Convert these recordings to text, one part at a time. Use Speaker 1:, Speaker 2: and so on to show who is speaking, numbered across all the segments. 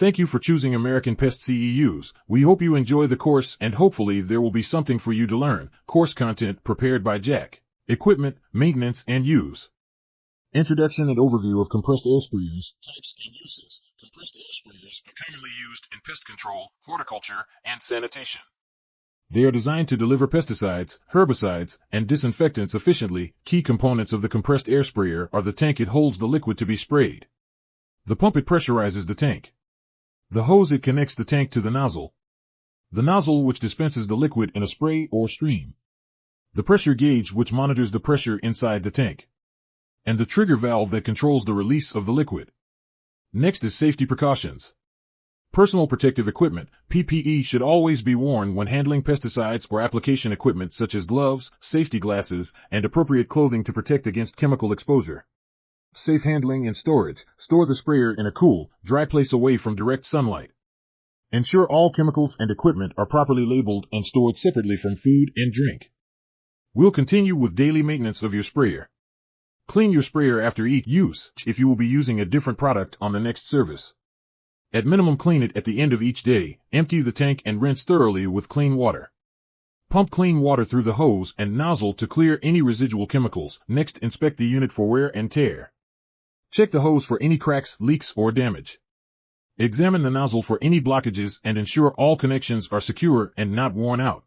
Speaker 1: Thank you for choosing American Pest CEUs. We hope you enjoy the course and hopefully there will be something for you to learn. Course content prepared by Jack. Equipment, maintenance, and use. Introduction and overview of compressed air sprayers, types and uses. Compressed air sprayers are commonly used in pest control, horticulture, and sanitation. They are designed to deliver pesticides, herbicides, and disinfectants efficiently. Key components of the compressed air sprayer are the tank it holds the liquid to be sprayed, the pump it pressurizes the tank, the hose it connects the tank to the nozzle which dispenses the liquid in a spray or stream, the pressure gauge which monitors the pressure inside the tank, and the trigger valve that controls the release of the liquid. Next is safety precautions. Personal protective equipment, PPE, should always be worn when handling pesticides or application equipment such as gloves, safety glasses, and appropriate clothing to protect against chemical exposure. Safe handling and storage. Store the sprayer in a cool, dry place away from direct sunlight. Ensure all chemicals and equipment are properly labeled and stored separately from food and drink. We'll continue with daily maintenance of your sprayer. Clean your sprayer after each use if you will be using a different product on the next service. At minimum, clean it at the end of each day. Empty the tank and rinse thoroughly with clean water. Pump clean water through the hose and nozzle to clear any residual chemicals. Next, inspect the unit for wear and tear. Check the hose for any cracks, leaks, or damage. Examine the nozzle for any blockages and ensure all connections are secure and not worn out.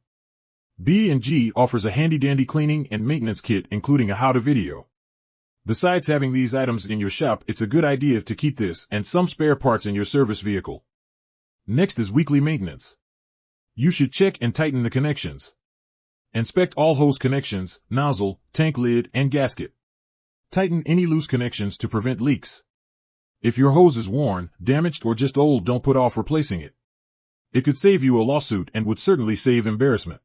Speaker 1: B&G offers a handy-dandy cleaning and maintenance kit including a how-to video. Besides having these items in your shop, it's a good idea to keep this and some spare parts in your service vehicle. Next is weekly maintenance. You should check and tighten the connections. Inspect all hose connections, nozzle, tank lid, and gasket. Tighten any loose connections to prevent leaks. If your hose is worn, damaged, or just old, don't put off replacing it. It could save you a lawsuit and would certainly save embarrassment.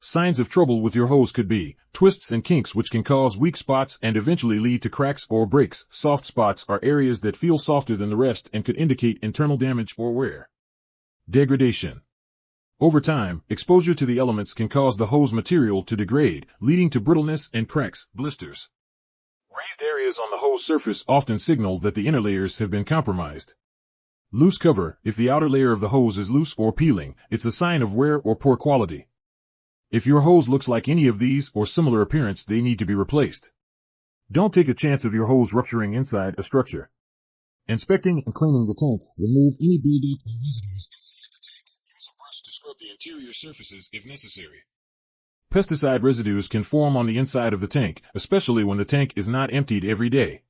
Speaker 1: Signs of trouble with your hose could be twists and kinks, which can cause weak spots and eventually lead to cracks or breaks. Soft spots are areas that feel softer than the rest and could indicate internal damage or wear. Degradation. Over time, exposure to the elements can cause the hose material to degrade, leading to brittleness and cracks, blisters. Raised areas on the hose surface often signal that the inner layers have been compromised. Loose cover. If the outer layer of the hose is loose or peeling, it's a sign of wear or poor quality. If your hose looks like any of these or similar appearance, they need to be replaced. Don't take a chance of your hose rupturing inside a structure. Inspecting and cleaning the tank. Remove any buildup or residues inside the tank. Use a brush to scrub the interior surfaces if necessary. Pesticide residues can form on the inside of the tank, especially when the tank is not emptied every day.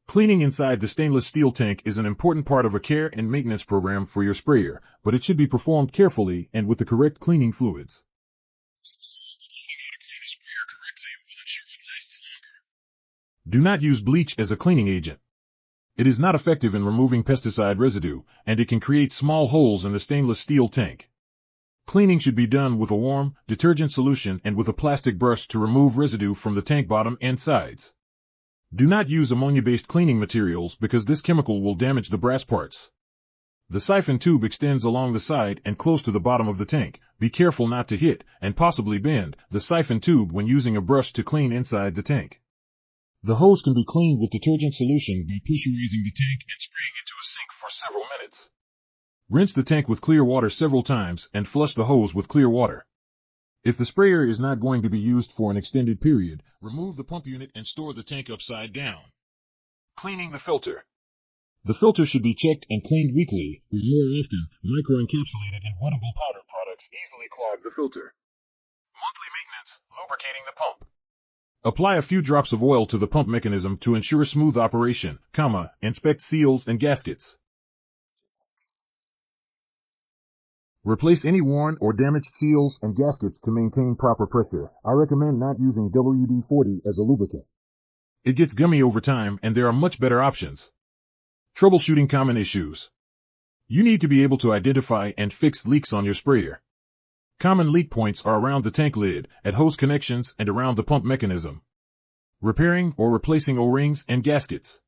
Speaker 1: Cleaning inside the stainless steel tank is an important part of a care and maintenance program for your sprayer, but it should be performed carefully and with the correct cleaning fluids. Do not use bleach as a cleaning agent. It is not effective in removing pesticide residue, and it can create small holes in the stainless steel tank. Cleaning should be done with a warm, detergent solution and with a plastic brush to remove residue from the tank bottom and sides. Do not use ammonia-based cleaning materials because this chemical will damage the brass parts. The siphon tube extends along the side and close to the bottom of the tank. Be careful not to hit, and possibly bend, the siphon tube when using a brush to clean inside the tank. The hose can be cleaned with detergent solution by pressurizing the tank and spraying into a sink for several minutes. Rinse the tank with clear water several times and flush the hose with clear water. If the sprayer is not going to be used for an extended period, remove the pump unit and store the tank upside down. Cleaning the filter. The filter should be checked and cleaned weekly, or more often. Microencapsulated and wettable powder products easily clog the filter. Monthly maintenance, lubricating the pump. Apply a few drops of oil to the pump mechanism to ensure smooth operation, inspect seals and gaskets. Replace any worn or damaged seals and gaskets to maintain proper pressure. I recommend not using WD-40 as a lubricant. It gets gummy over time and there are much better options. Troubleshooting common issues. You need to be able to identify and fix leaks on your sprayer. Common leak points are around the tank lid, at hose connections, and around the pump mechanism. Repairing or replacing O-rings and gaskets.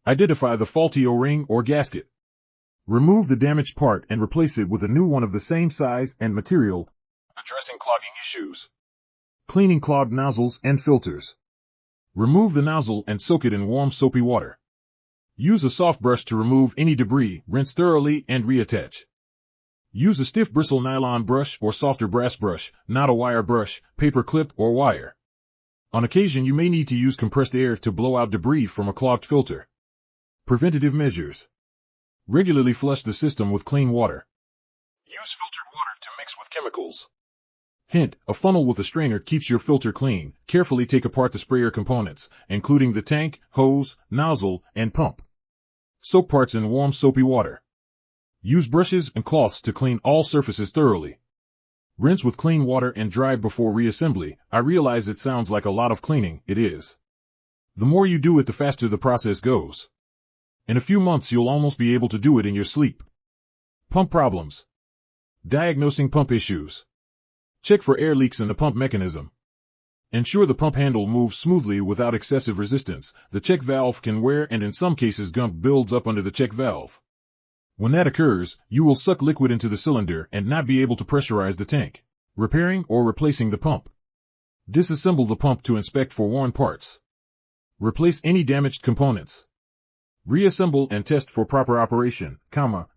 Speaker 1: Identify the faulty O-ring or gasket. Remove the damaged part and replace it with a new one of the same size and material. Addressing clogging issues. Cleaning clogged nozzles and filters. Remove the nozzle and soak it in warm soapy water. Use a soft brush to remove any debris, rinse thoroughly, and reattach. Use a stiff bristle nylon brush or softer brass brush, not a wire brush, paper clip, or wire. On occasion you may need to use compressed air to blow out debris from a clogged filter. Preventative measures. Regularly flush the system with clean water. Use filtered water to mix with chemicals. Hint, a funnel with a strainer keeps your filter clean. Carefully take apart the sprayer components, including the tank, hose, nozzle, and pump. Soak parts in warm soapy water. Use brushes and cloths to clean all surfaces thoroughly. Rinse with clean water and dry before reassembly. I realize it sounds like a lot of cleaning, it is. The more you do it, the faster the process goes. In a few months you'll almost be able to do it in your sleep. Pump problems. Diagnosing pump issues. Check for air leaks in the pump mechanism. Ensure the pump handle moves smoothly without excessive resistance. The check valve can wear and in some cases gunk builds up under the check valve. When that occurs, you will suck liquid into the cylinder and not be able to pressurize the tank. Repairing or replacing the pump. Disassemble the pump to inspect for worn parts. Replace any damaged components. Reassemble and test for proper operation,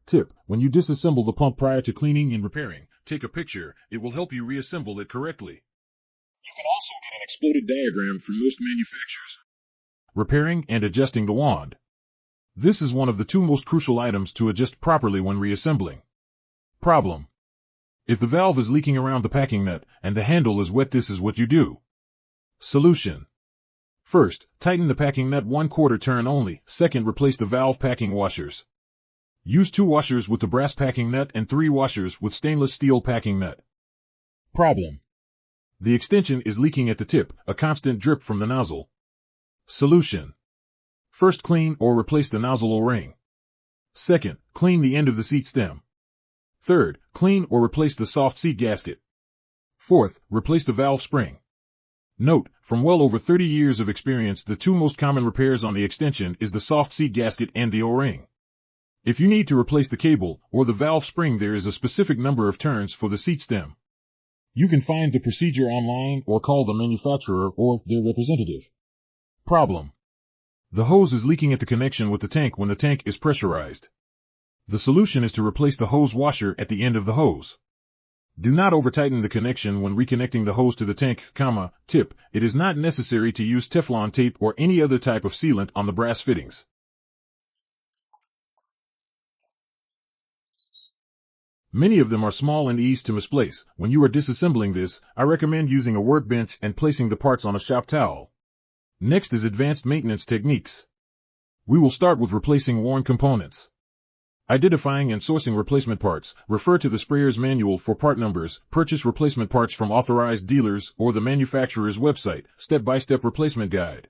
Speaker 1: tip, when you disassemble the pump prior to cleaning and repairing, take a picture, it will help you reassemble it correctly. You can also get an exploded diagram from most manufacturers. Repairing and adjusting the wand. This is one of the two most crucial items to adjust properly when reassembling. Problem. If the valve is leaking around the packing nut and the handle is wet, this is what you do. Solution. First, tighten the packing nut 1/4 turn only. Second, replace the valve packing washers. Use 2 washers with the brass packing nut and 3 washers with stainless steel packing nut. Problem. The extension is leaking at the tip, a constant drip from the nozzle. Solution. First, clean or replace the nozzle O-ring. Second, clean the end of the seat stem. Third, clean or replace the soft seat gasket. Fourth, replace the valve spring. Note, from well over 30 years of experience, the two most common repairs on the extension is the soft seat gasket and the O-ring. If you need to replace the cable or the valve spring, there is a specific number of turns for the seat stem. You can find the procedure online or call the manufacturer or their representative. Problem. The hose is leaking at the connection with the tank when the tank is pressurized. The solution is to replace the hose washer at the end of the hose. Do not over-tighten the connection when reconnecting the hose to the tank, tip, it is not necessary to use Teflon tape or any other type of sealant on the brass fittings. Many of them are small and easy to misplace. When you are disassembling this, I recommend using a workbench and placing the parts on a shop towel. Next is advanced maintenance techniques. We will start with replacing worn components. Identifying and sourcing replacement parts. Refer to the sprayer's manual for part numbers. Purchase replacement parts from authorized dealers or the manufacturer's website. Step-by-step replacement guide.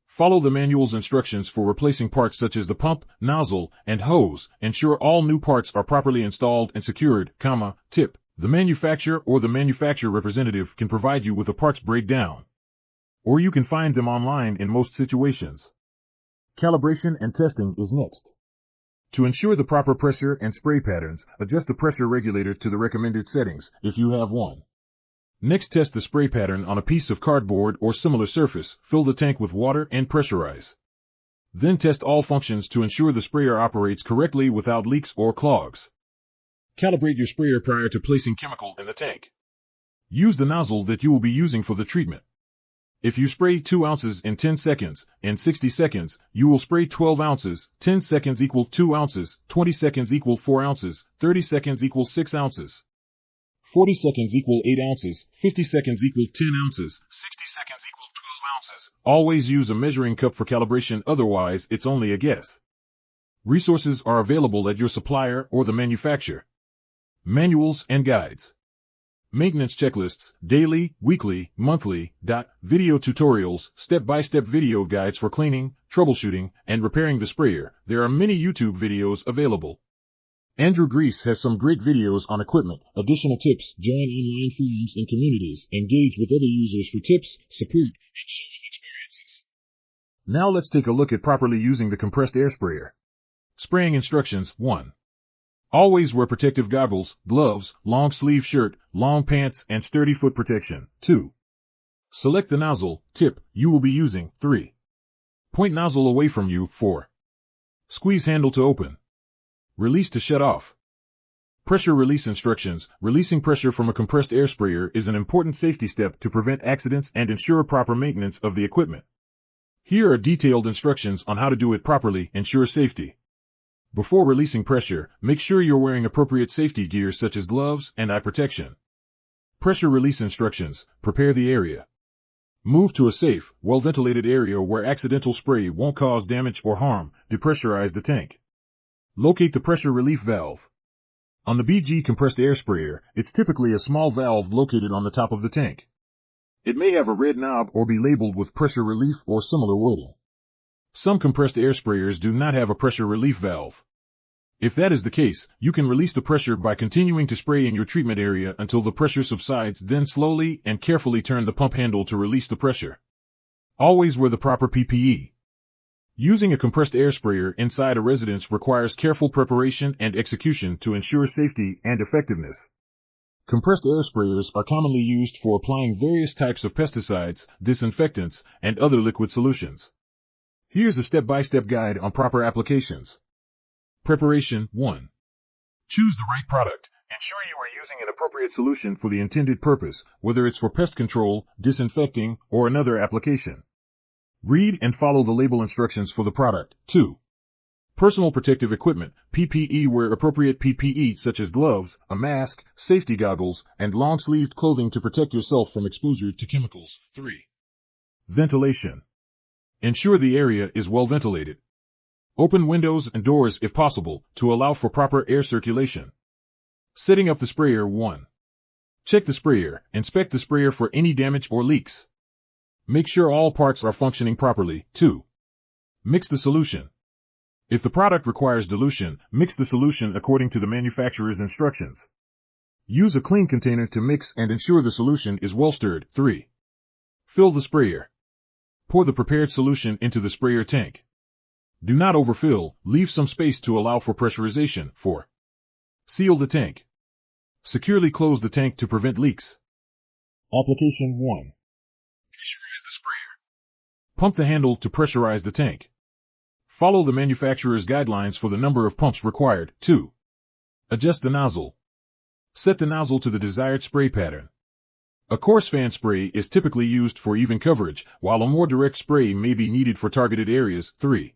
Speaker 1: Follow the manual's instructions for replacing parts such as the pump, nozzle, and hose. Ensure all new parts are properly installed and secured, tip. The manufacturer or the manufacturer representative can provide you with a parts breakdown. Or you can find them online in most situations. Calibration and testing is next. To ensure the proper pressure and spray patterns, adjust the pressure regulator to the recommended settings, if you have one. Next, test the spray pattern on a piece of cardboard or similar surface. Fill the tank with water and pressurize. Then test all functions to ensure the sprayer operates correctly without leaks or clogs. Calibrate your sprayer prior to placing chemical in the tank. Use the nozzle that you will be using for the treatment. If you spray 2 ounces in 10 seconds, in 60 seconds, you will spray 12 ounces, 10 seconds equal 2 ounces, 20 seconds equal 4 ounces, 30 seconds equal 6 ounces, 40 seconds equal 8 ounces, 50 seconds equal 10 ounces, 60 seconds equal 12 ounces. Always use a measuring cup for calibration, otherwise it's only a guess. Resources are available at your supplier or the manufacturer. Manuals and guides. Maintenance checklists, daily, weekly, monthly, video tutorials, step-by-step video guides for cleaning, troubleshooting, and repairing the sprayer. There are many YouTube videos available. Andrew Grease has some great videos on equipment, additional tips, join online forums and communities, engage with other users for tips, support, and sharing experiences. Now let's take a look at properly using the compressed air sprayer. Spraying instructions. 1. Always wear protective goggles, gloves, long sleeve shirt, long pants, and sturdy foot protection. 2. Select the nozzle, tip, you will be using. 3. Point nozzle away from you. 4. Squeeze handle to open. Release to shut off. Pressure release instructions. Releasing pressure from a compressed air sprayer is an important safety step to prevent accidents and ensure proper maintenance of the equipment. Here are detailed instructions on how to do it properly. Ensure safety. Before releasing pressure, make sure you're wearing appropriate safety gear such as gloves and eye protection. Pressure release instructions. Prepare the area. Move to a safe, well-ventilated area where accidental spray won't cause damage or harm. Depressurize the tank. Locate the pressure relief valve. On the BG compressed air sprayer, it's typically a small valve located on the top of the tank. It may have a red knob or be labeled with pressure relief or similar wording. Some compressed air sprayers do not have a pressure relief valve. If that is the case, you can release the pressure by continuing to spray in your treatment area until the pressure subsides, then slowly and carefully turn the pump handle to release the pressure. Always wear the proper PPE. Using a compressed air sprayer inside a residence requires careful preparation and execution to ensure safety and effectiveness. Compressed air sprayers are commonly used for applying various types of pesticides, disinfectants, and other liquid solutions. Here's a step-by-step guide on proper applications. Preparation 1. Choose the right product. Ensure you are using an appropriate solution for the intended purpose, whether it's for pest control, disinfecting, or another application. Read and follow the label instructions for the product. 2. Personal protective equipment, PPE. Wear appropriate PPE such as gloves, a mask, safety goggles, and long-sleeved clothing to protect yourself from exposure to chemicals. 3. Ventilation. Ensure the area is well ventilated. Open windows and doors if possible to allow for proper air circulation. Setting up the sprayer. 1. Check the sprayer. Inspect the sprayer for any damage or leaks. Make sure all parts are functioning properly. 2. Mix the solution. If the product requires dilution, mix the solution according to the manufacturer's instructions. Use a clean container to mix and ensure the solution is well stirred. 3. Fill the sprayer. Pour the prepared solution into the sprayer tank. Do not overfill, leave some space to allow for pressurization. 4. Seal the tank. Securely close the tank to prevent leaks. Application 1. Pressurize the sprayer. Pump the handle to pressurize the tank. Follow the manufacturer's guidelines for the number of pumps required. 2. Adjust the nozzle. Set the nozzle to the desired spray pattern. A coarse fan spray is typically used for even coverage, while a more direct spray may be needed for targeted areas. 3.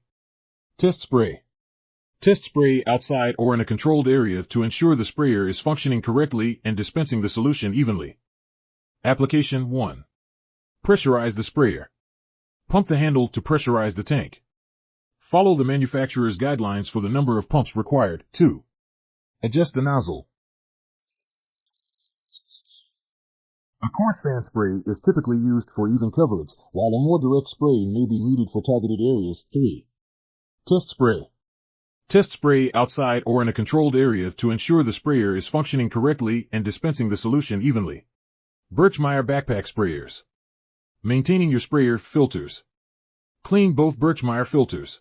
Speaker 1: Test spray. Test spray outside or in a controlled area to ensure the sprayer is functioning correctly and dispensing the solution evenly. Application 1. Pressurize the sprayer. Pump the handle to pressurize the tank. Follow the manufacturer's guidelines for the number of pumps required. 2. Adjust the nozzle. A coarse fan spray is typically used for even coverage, while a more direct spray may be needed for targeted areas. 3. Test spray. Test spray outside or in a controlled area to ensure the sprayer is functioning correctly and dispensing the solution evenly. Birchmeier backpack sprayers. Maintaining your sprayer filters. Clean both Birchmeier filters.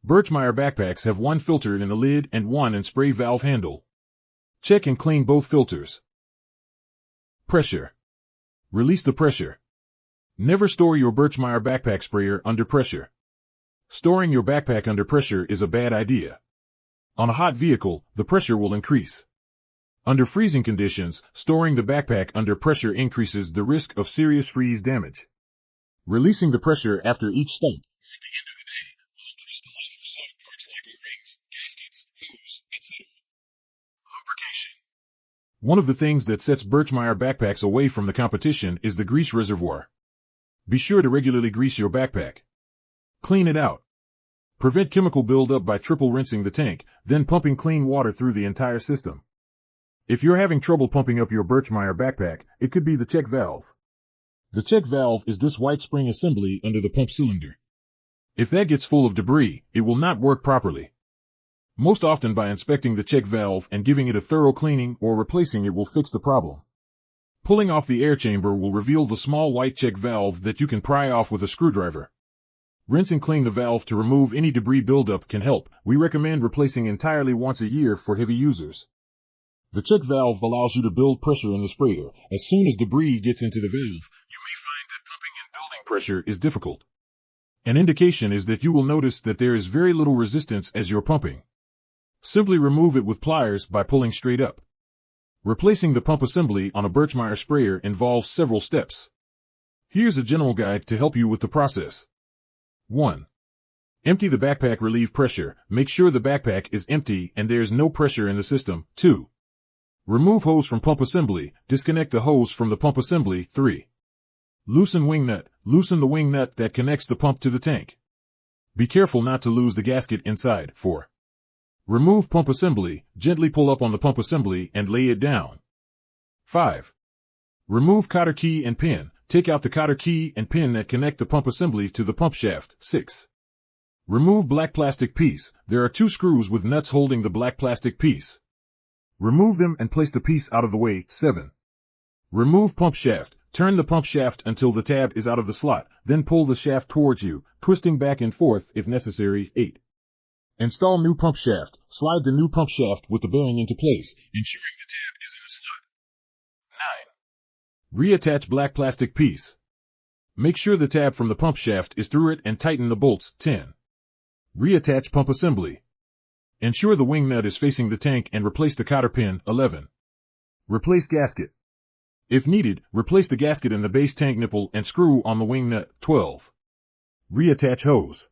Speaker 1: Birchmeier backpacks have one filter in the lid and one in spray valve handle. Check and clean both filters. Pressure. Release the pressure. Never store your Birchmeier backpack sprayer under pressure. Storing your backpack under pressure is a bad idea. On a hot vehicle, the pressure will increase. Under freezing conditions, storing the backpack under pressure increases the risk of serious freeze damage. Releasing the pressure after each step, at the end of the day, will increase the life of soft parts like O-rings, gaskets, hose, etc. Lubrication. One of the things that sets Birchmeier backpacks away from the competition is the grease reservoir. Be sure to regularly grease your backpack. Clean it out. Prevent chemical buildup by triple rinsing the tank, then pumping clean water through the entire system. If you're having trouble pumping up your Birchmeier backpack, it could be the check valve. The check valve is this white spring assembly under the pump cylinder. If that gets full of debris, it will not work properly. Most often by inspecting the check valve and giving it a thorough cleaning or replacing it will fix the problem. Pulling off the air chamber will reveal the small white check valve that you can pry off with a screwdriver. Rinse and clean the valve to remove any debris buildup can help. We recommend replacing entirely once a year for heavy users. The check valve allows you to build pressure in the sprayer. As soon as debris gets into the valve, you may find that pumping and building pressure is difficult. An indication is that you will notice that there is very little resistance as you're pumping. Simply remove it with pliers by pulling straight up. Replacing the pump assembly on a Birchmeier sprayer involves several steps. Here's a general guide to help you with the process. 1. Empty the backpack. Relieve pressure. Make sure the backpack is empty and there's no pressure in the system. 2. Remove hose from pump assembly. Disconnect the hose from the pump assembly. 3. Loosen wing nut. Loosen the wing nut that connects the pump to the tank. Be careful not to lose the gasket inside. 4. Remove pump assembly. Gently pull up on the pump assembly and lay it down. 5. Remove cotter key and pin. Take out the cotter key and pin that connect the pump assembly to the pump shaft. 6. Remove black plastic piece. There are 2 screws with nuts holding the black plastic piece. Remove them and place the piece out of the way. 7. Remove pump shaft. Turn the pump shaft until the tab is out of the slot, then pull the shaft towards you, twisting back and forth if necessary. 8. Install new pump shaft. Slide the new pump shaft with the bearing into place, ensuring the tab is in the slot. 9. Reattach black plastic piece. Make sure the tab from the pump shaft is through it and tighten the bolts. 10. Reattach pump assembly. Ensure the wing nut is facing the tank and replace the cotter pin. 11. Replace gasket. If needed, replace the gasket in the base tank nipple and screw on the wing nut. 12. Reattach hose.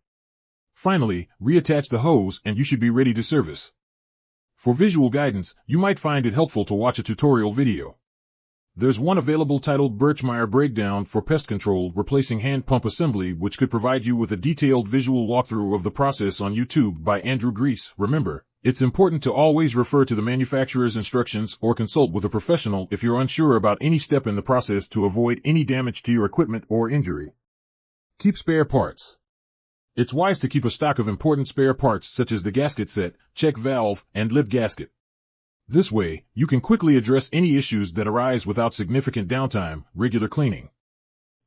Speaker 1: Finally, reattach the hose and you should be ready to service. For visual guidance, you might find it helpful to watch a tutorial video. There's one available titled Birchmeier Breakdown for Pest Control Replacing Hand Pump Assembly, which could provide you with a detailed visual walkthrough of the process on YouTube by Andrew Grease. Remember, it's important to always refer to the manufacturer's instructions or consult with a professional if you're unsure about any step in the process to avoid any damage to your equipment or injury. Keep spare parts. It's wise to keep a stock of important spare parts such as the gasket set, check valve, and lip gasket. This way, you can quickly address any issues that arise without significant downtime. Regular cleaning.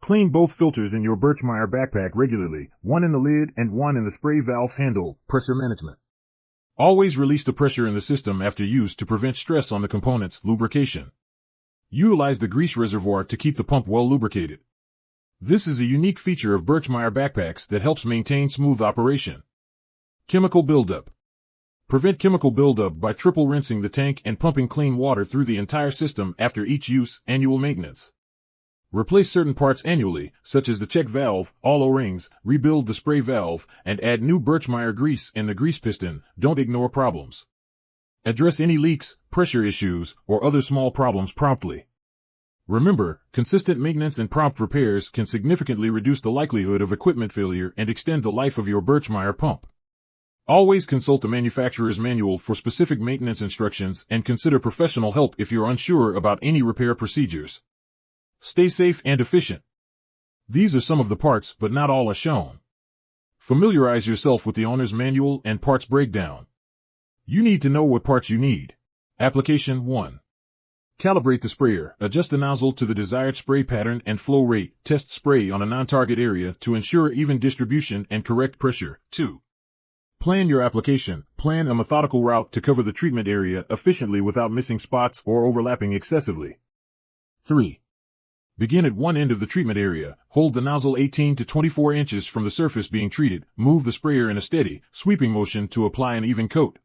Speaker 1: Clean both filters in your Birchmeier backpack regularly, one in the lid and one in the spray valve handle. Pressure management. Always release the pressure in the system after use to prevent stress on the components. Lubrication. Utilize the grease reservoir to keep the pump well lubricated. This is a unique feature of Birchmeier backpacks that helps maintain smooth operation. Chemical buildup. Prevent chemical buildup by triple rinsing the tank and pumping clean water through the entire system after each use. Annual maintenance. Replace certain parts annually, such as the check valve, all O-rings, rebuild the spray valve, and add new Birchmeier grease in the grease piston. Don't ignore problems. Address any leaks, pressure issues, or other small problems promptly. Remember, consistent maintenance and prompt repairs can significantly reduce the likelihood of equipment failure and extend the life of your Birchmeier pump. Always consult the manufacturer's manual for specific maintenance instructions and consider professional help if you're unsure about any repair procedures. Stay safe and efficient. These are some of the parts, but not all are shown. Familiarize yourself with the owner's manual and parts breakdown. You need to know what parts you need. Application 1. Calibrate the sprayer. Adjust the nozzle to the desired spray pattern and flow rate. Test spray on a non-target area to ensure even distribution and correct pressure. 2. Plan your application. Plan a methodical route to cover the treatment area efficiently without missing spots or overlapping excessively. 3. Begin at one end of the treatment area. Hold the nozzle 18 to 24 inches from the surface being treated. Move the sprayer in a steady, sweeping motion to apply an even coat.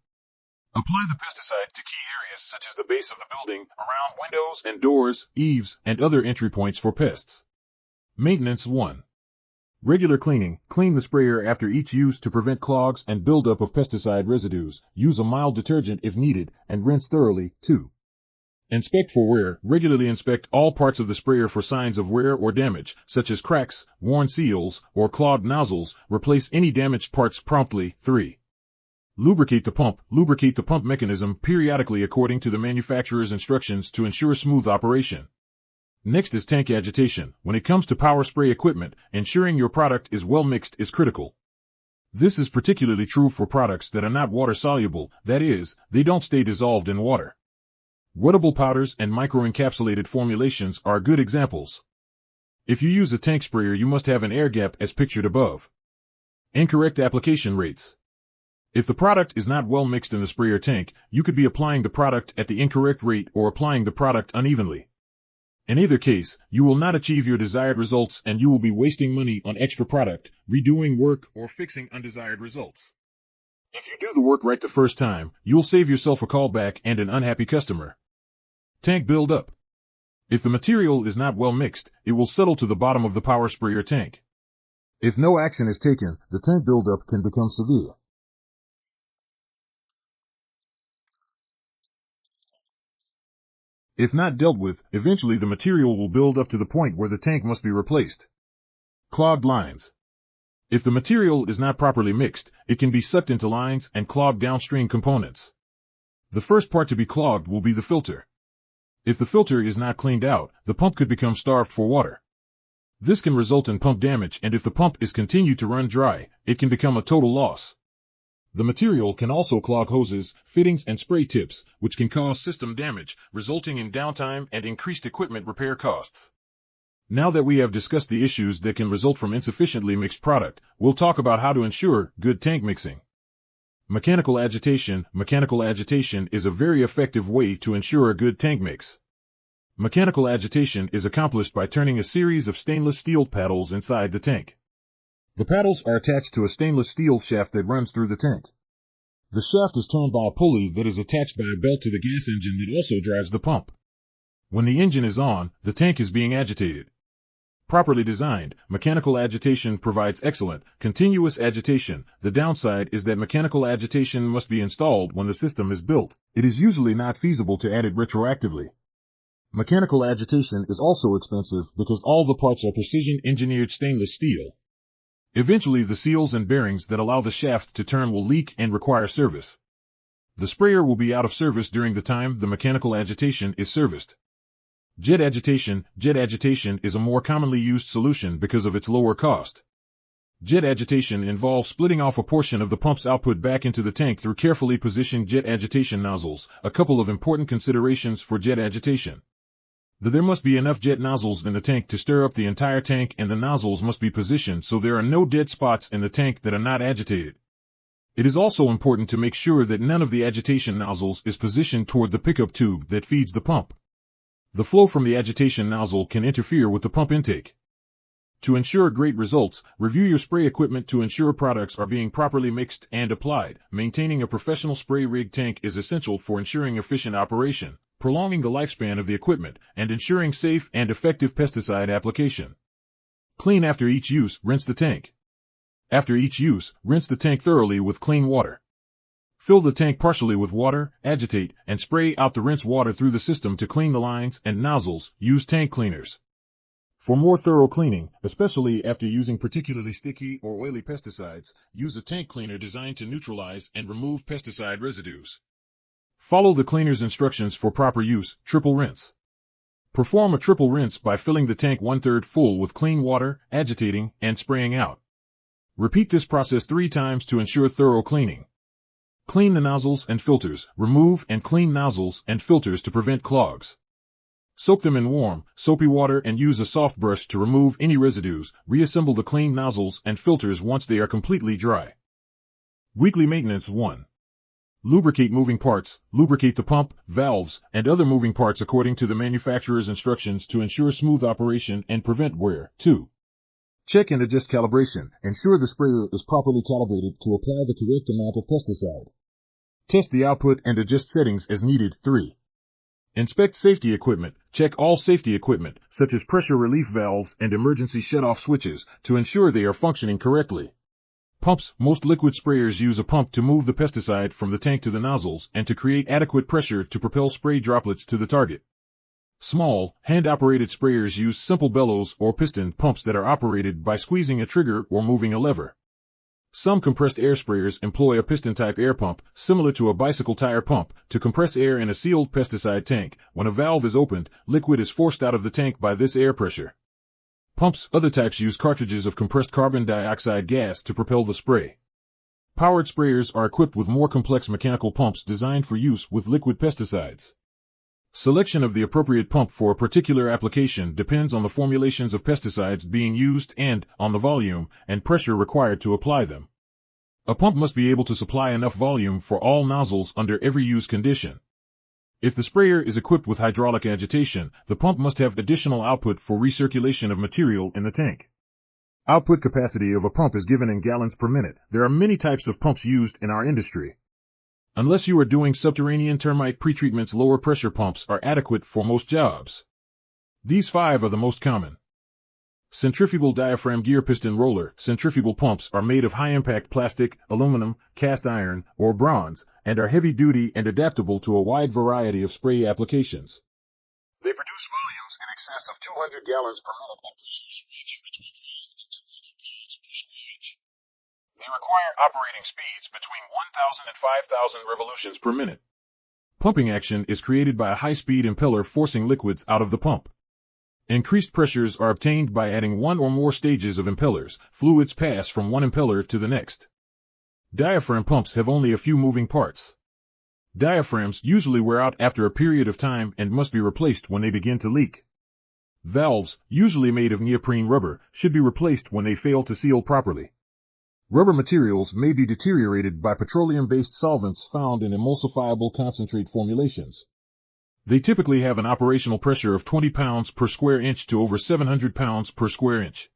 Speaker 1: Apply the pesticide to key areas such as the base of the building, around windows and doors, eaves, and other entry points for pests. Maintenance 1. Regular cleaning. Clean the sprayer after each use to prevent clogs and buildup of pesticide residues. Use a mild detergent if needed, and rinse thoroughly. 2. Inspect for wear. Regularly inspect all parts of the sprayer for signs of wear or damage, such as cracks, worn seals, or clogged nozzles. Replace any damaged parts promptly. 3. Lubricate the pump. Lubricate the pump mechanism periodically according to the manufacturer's instructions to ensure smooth operation. Next is tank agitation. When it comes to power spray equipment, ensuring your product is well mixed is critical. This is particularly true for products that are not water-soluble, that is, they don't stay dissolved in water. Wettable powders and microencapsulated formulations are good examples. If you use a tank sprayer, you must have an air gap as pictured above. Incorrect application rates. If the product is not well mixed in the sprayer tank, you could be applying the product at the incorrect rate or applying the product unevenly. In either case, you will not achieve your desired results and you will be wasting money on extra product, redoing work, or fixing undesired results. If you do the work right the first time, you'll save yourself a callback and an unhappy customer. Tank buildup. If the material is not well mixed, it will settle to the bottom of the power sprayer tank. If no action is taken, the tank buildup can become severe. If not dealt with, eventually the material will build up to the point where the tank must be replaced. Clogged lines. If the material is not properly mixed, it can be sucked into lines and clog downstream components. The first part to be clogged will be the filter. If the filter is not cleaned out, the pump could become starved for water. This can result in pump damage, and if the pump is continued to run dry, it can become a total loss. The material can also clog hoses, fittings, and spray tips, which can cause system damage, resulting in downtime and increased equipment repair costs. Now that we have discussed the issues that can result from insufficiently mixed product, we'll talk about how to ensure good tank mixing. Mechanical agitation. Mechanical agitation is a very effective way to ensure a good tank mix. Mechanical agitation is accomplished by turning a series of stainless steel paddles inside the tank. The paddles are attached to a stainless steel shaft that runs through the tank. The shaft is turned by a pulley that is attached by a belt to the gas engine that also drives the pump. When the engine is on, the tank is being agitated. Properly designed, mechanical agitation provides excellent, continuous agitation. The downside is that mechanical agitation must be installed when the system is built. It is usually not feasible to add it retroactively. Mechanical agitation is also expensive because all the parts are precision-engineered stainless steel. Eventually, the seals and bearings that allow the shaft to turn will leak and require service. The sprayer will be out of service during the time the mechanical agitation is serviced. Jet agitation. Jet agitation is a more commonly used solution because of its lower cost. Jet agitation involves splitting off a portion of the pump's output back into the tank through carefully positioned jet agitation nozzles. A couple of important considerations for jet agitation. There must be enough jet nozzles in the tank to stir up the entire tank, and the nozzles must be positioned so there are no dead spots in the tank that are not agitated. It is also important to make sure that none of the agitation nozzles is positioned toward the pickup tube that feeds the pump. The flow from the agitation nozzle can interfere with the pump intake. To ensure great results, review your spray equipment to ensure products are being properly mixed and applied. Maintaining a professional spray rig tank is essential for ensuring efficient operation, prolonging the lifespan of the equipment, and ensuring safe and effective pesticide application. Clean after each use. Rinse the tank. After each use, rinse the tank thoroughly with clean water. Fill the tank partially with water, agitate, and spray out the rinse water through the system to clean the lines and nozzles. Use tank cleaners. For more thorough cleaning, especially after using particularly sticky or oily pesticides, use a tank cleaner designed to neutralize and remove pesticide residues. Follow the cleaner's instructions for proper use. Triple rinse. Perform a triple rinse by filling the tank 1/3 full with clean water, agitating, and spraying out. Repeat this process 3 times to ensure thorough cleaning. Clean the nozzles and filters. Remove and clean nozzles and filters to prevent clogs. Soak them in warm, soapy water and use a soft brush to remove any residues. Reassemble the clean nozzles and filters once they are completely dry. Weekly maintenance. 1. Lubricate moving parts. Lubricate the pump, valves, and other moving parts according to the manufacturer's instructions to ensure smooth operation and prevent wear. 2. Check and adjust calibration. Ensure the sprayer is properly calibrated to apply the correct amount of pesticide. Test the output and adjust settings as needed. 3. Inspect safety equipment. Check all safety equipment, such as pressure relief valves and emergency shutoff switches, to ensure they are functioning correctly. Pumps. Most liquid sprayers use a pump to move the pesticide from the tank to the nozzles and to create adequate pressure to propel spray droplets to the target. Small, hand-operated sprayers use simple bellows or piston pumps that are operated by squeezing a trigger or moving a lever. Some compressed air sprayers employ a piston-type air pump, similar to a bicycle tire pump, to compress air in a sealed pesticide tank. When a valve is opened, liquid is forced out of the tank by this air pressure. Pumps. Other types use cartridges of compressed carbon dioxide gas to propel the spray. Powered sprayers are equipped with more complex mechanical pumps designed for use with liquid pesticides. Selection of the appropriate pump for a particular application depends on the formulations of pesticides being used and on the volume and pressure required to apply them. A pump must be able to supply enough volume for all nozzles under every use condition. If the sprayer is equipped with hydraulic agitation, the pump must have additional output for recirculation of material in the tank. Output capacity of a pump is given in gallons per minute. There are many types of pumps used in our industry. Unless you are doing subterranean termite pretreatments, lower pressure pumps are adequate for most jobs. These 5 are the most common. Centrifugal diaphragm gear piston roller. Centrifugal pumps are made of high-impact plastic, aluminum, cast iron, or bronze, and are heavy-duty and adaptable to a wide variety of spray applications. They produce volumes in excess of 200 gallons per minute at pressures ranging between 5 and 200 pounds per square inch. They require operating speeds between 1,000 and 5,000 revolutions per minute. Pumping action is created by a high-speed impeller forcing liquids out of the pump. Increased pressures are obtained by adding one or more stages of impellers. Fluids pass from one impeller to the next. Diaphragm pumps have only a few moving parts. Diaphragms usually wear out after a period of time and must be replaced when they begin to leak. Valves, usually made of neoprene rubber, should be replaced when they fail to seal properly. Rubber materials may be deteriorated by petroleum-based solvents found in emulsifiable concentrate formulations. They typically have an operational pressure of 20 pounds per square inch to over 700 pounds per square inch.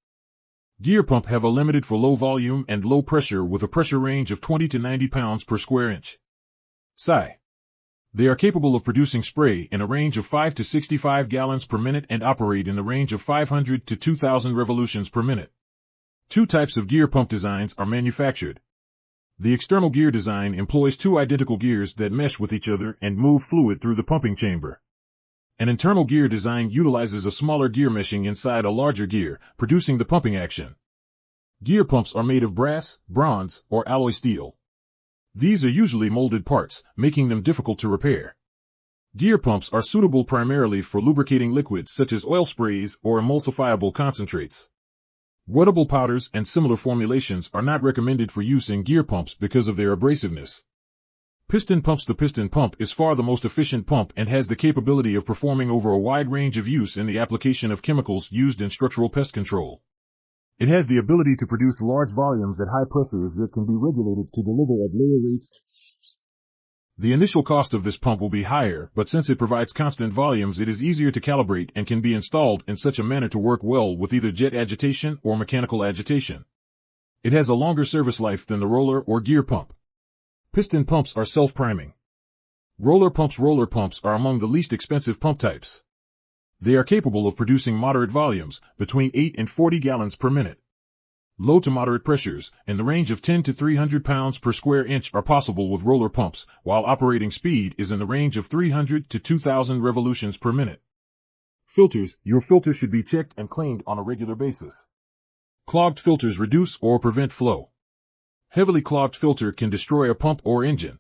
Speaker 1: Gear pump have a limited for low volume and low pressure with a pressure range of 20 to 90 pounds per square inch. Psi. They are capable of producing spray in a range of 5 to 65 gallons per minute and operate in the range of 500 to 2,000 revolutions per minute. 2 types of gear pump designs are manufactured. The external gear design employs 2 identical gears that mesh with each other and move fluid through the pumping chamber. An internal gear design utilizes a smaller gear meshing inside a larger gear, producing the pumping action. Gear pumps are made of brass, bronze, or alloy steel. These are usually molded parts, making them difficult to repair. Gear pumps are suitable primarily for lubricating liquids such as oil sprays or emulsifiable concentrates. Wettable powders and similar formulations are not recommended for use in gear pumps because of their abrasiveness. Piston pumps. The piston pump is far the most efficient pump and has the capability of performing over a wide range of use in the application of chemicals used in structural pest control. It has the ability to produce large volumes at high pressures that can be regulated to deliver at lower rates and pressures. The initial cost of this pump will be higher, but since it provides constant volumes, it is easier to calibrate and can be installed in such a manner to work well with either jet agitation or mechanical agitation. It has a longer service life than the roller or gear pump. Piston pumps are self-priming. Roller pumps are among the least expensive pump types. They are capable of producing moderate volumes, between 8 and 40 gallons per minute. Low to moderate pressures, in the range of 10 to 300 pounds per square inch, are possible with roller pumps, while operating speed is in the range of 300 to 2,000 revolutions per minute. Filters. Your filter should be checked and cleaned on a regular basis. Clogged filters reduce or prevent flow. Heavily clogged filter can destroy a pump or engine.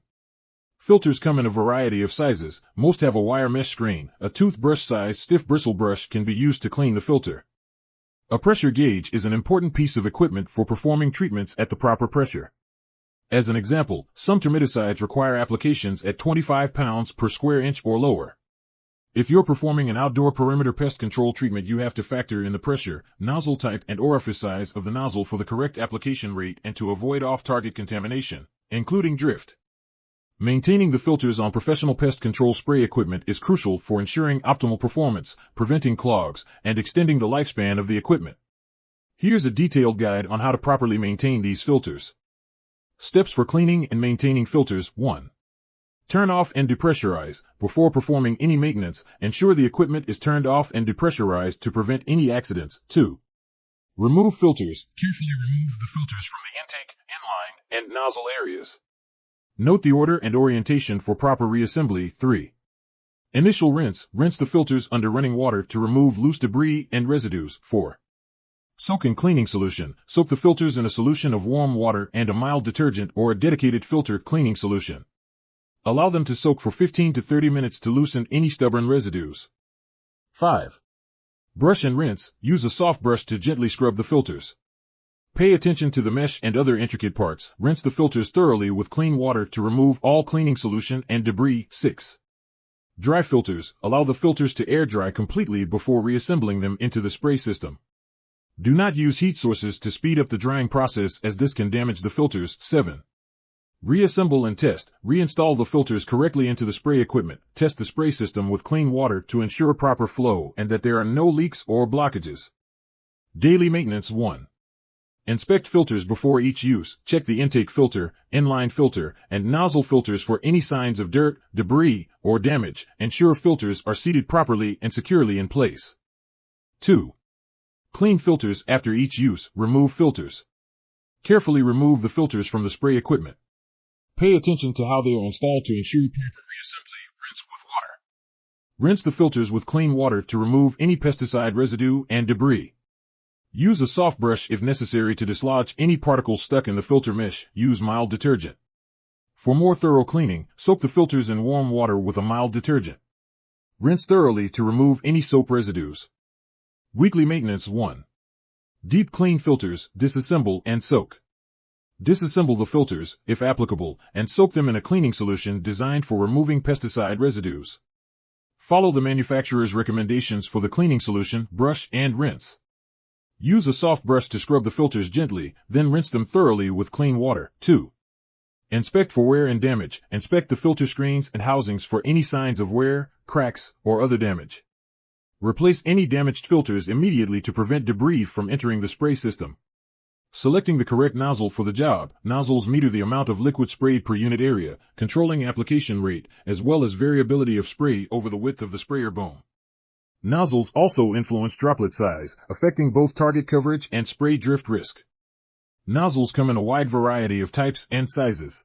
Speaker 1: Filters come in a variety of sizes. Most have a wire mesh screen. A toothbrush-sized stiff bristle brush can be used to clean the filter. A pressure gauge is an important piece of equipment for performing treatments at the proper pressure. As an example, some termiticides require applications at 25 pounds per square inch or lower. If you're performing an outdoor perimeter pest control treatment, you have to factor in the pressure, nozzle type, and orifice size of the nozzle for the correct application rate and to avoid off-target contamination, including drift. Maintaining the filters on professional pest control spray equipment is crucial for ensuring optimal performance, preventing clogs, and extending the lifespan of the equipment. Here's a detailed guide on how to properly maintain these filters. Steps for cleaning and maintaining filters. 1. Turn off and depressurize. Before performing any maintenance, ensure the equipment is turned off and depressurized to prevent any accidents. 2. Remove filters. Carefully remove the filters from the intake, inline, and nozzle areas. Note the order and orientation for proper reassembly. 3. Initial rinse. Rinse the filters under running water to remove loose debris and residues. 4. Soak in cleaning solution. Soak the filters in a solution of warm water and a mild detergent or a dedicated filter cleaning solution. Allow them to soak for 15 to 30 minutes to loosen any stubborn residues. 5. Brush and rinse. Use a soft brush to gently scrub the filters. Pay attention to the mesh and other intricate parts. Rinse the filters thoroughly with clean water to remove all cleaning solution and debris. 6. Dry filters. Allow the filters to air dry completely before reassembling them into the spray system. Do not use heat sources to speed up the drying process, as this can damage the filters. 7. Reassemble and test. Reinstall the filters correctly into the spray equipment. Test the spray system with clean water to ensure proper flow and that there are no leaks or blockages. Daily maintenance 1. Inspect filters before each use. Check the intake filter, inline filter, and nozzle filters for any signs of dirt, debris, or damage. Ensure filters are seated properly and securely in place. 2. Clean filters after each use. Remove filters. Carefully remove the filters from the spray equipment. Pay attention to how they are installed to ensure proper reassembly. Rinse with water. Rinse the filters with clean water to remove any pesticide residue and debris. Use a soft brush if necessary to dislodge any particles stuck in the filter mesh. Use mild detergent. For more thorough cleaning, soak the filters in warm water with a mild detergent. Rinse thoroughly to remove any soap residues. Weekly maintenance 1. Deep clean filters, disassemble and soak. Disassemble the filters, if applicable, and soak them in a cleaning solution designed for removing pesticide residues. Follow the manufacturer's recommendations for the cleaning solution, brush and rinse. Use a soft brush to scrub the filters gently, then rinse them thoroughly with clean water. 2. Inspect for wear and damage. Inspect the filter screens and housings for any signs of wear, cracks, or other damage. Replace any damaged filters immediately to prevent debris from entering the spray system. Selecting the correct nozzle for the job. Nozzles meter the amount of liquid sprayed per unit area, controlling application rate, as well as variability of spray over the width of the sprayer boom. Nozzles also influence droplet size, affecting both target coverage and spray drift risk. Nozzles come in a wide variety of types and sizes.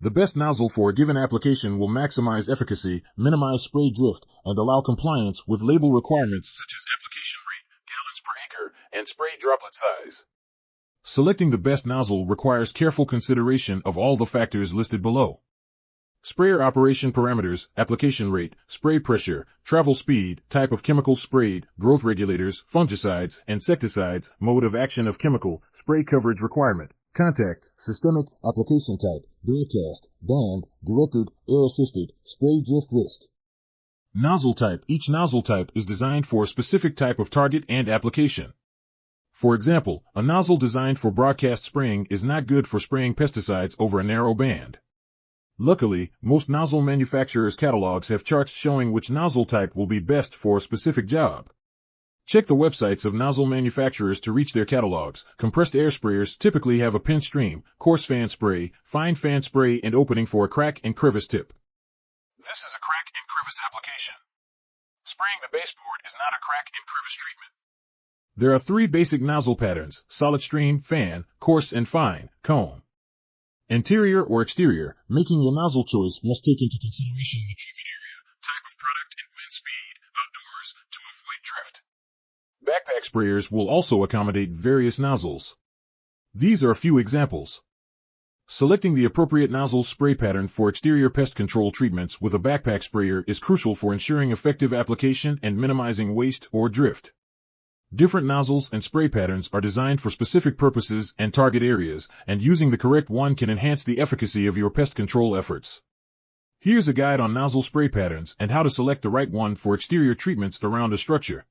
Speaker 1: The best nozzle for a given application will maximize efficacy, minimize spray drift, and allow compliance with label requirements such as application rate, gallons per acre, and spray droplet size. Selecting the best nozzle requires careful consideration of all the factors listed below. Sprayer operation parameters, application rate, spray pressure, travel speed, type of chemical sprayed, growth regulators, fungicides, insecticides, mode of action of chemical, spray coverage requirement, contact, systemic, application type, broadcast, band, directed, air-assisted, spray drift risk. Nozzle type. Each nozzle type is designed for a specific type of target and application. For example, a nozzle designed for broadcast spraying is not good for spraying pesticides over a narrow band. Luckily, most nozzle manufacturers' catalogs have charts showing which nozzle type will be best for a specific job. Check the websites of nozzle manufacturers to reach their catalogs. Compressed air sprayers typically have a pin stream, coarse fan spray, fine fan spray, and opening for a crack and crevice tip. This is a crack and crevice application. Spraying the baseboard is not a crack and crevice treatment. There are 3 basic nozzle patterns: solid stream, fan, coarse and fine, cone. Interior or exterior. Making your nozzle choice must take into consideration the treatment area, type of product, and wind speed, outdoors, to avoid drift. Backpack sprayers will also accommodate various nozzles. These are a few examples. Selecting the appropriate nozzle spray pattern for exterior pest control treatments with a backpack sprayer is crucial for ensuring effective application and minimizing waste or drift. Different nozzles and spray patterns are designed for specific purposes and target areas, and using the correct one can enhance the efficacy of your pest control efforts. Here's a guide on nozzle spray patterns and how to select the right one for exterior treatments around a structure.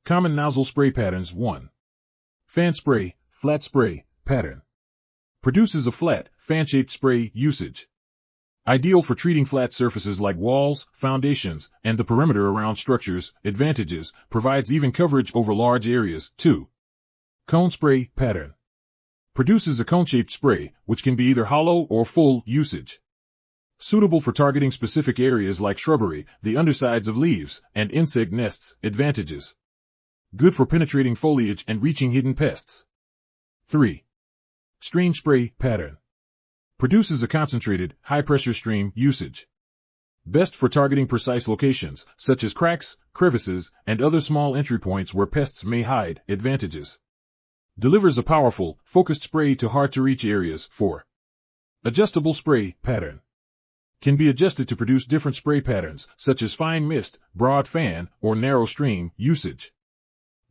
Speaker 1: Common nozzle spray patterns. 1. Fan spray, flat spray, pattern. Produces a flat, fan-shaped spray. Usage. Ideal for treating flat surfaces like walls, foundations, and the perimeter around structures. Advantages: provides even coverage over large areas. 2. Cone spray, pattern. Produces a cone-shaped spray, which can be either hollow or full. Usage. Suitable for targeting specific areas like shrubbery, the undersides of leaves, and insect nests. Advantages: good for penetrating foliage and reaching hidden pests. 3. Stream spray, pattern. Produces a concentrated, high-pressure stream. Usage. Best for targeting precise locations, such as cracks, crevices, and other small entry points where pests may hide. Advantages: delivers a powerful, focused spray to hard-to-reach areas. 4. Adjustable spray, pattern. Can be adjusted to produce different spray patterns, such as fine mist, broad fan, or narrow stream. Usage.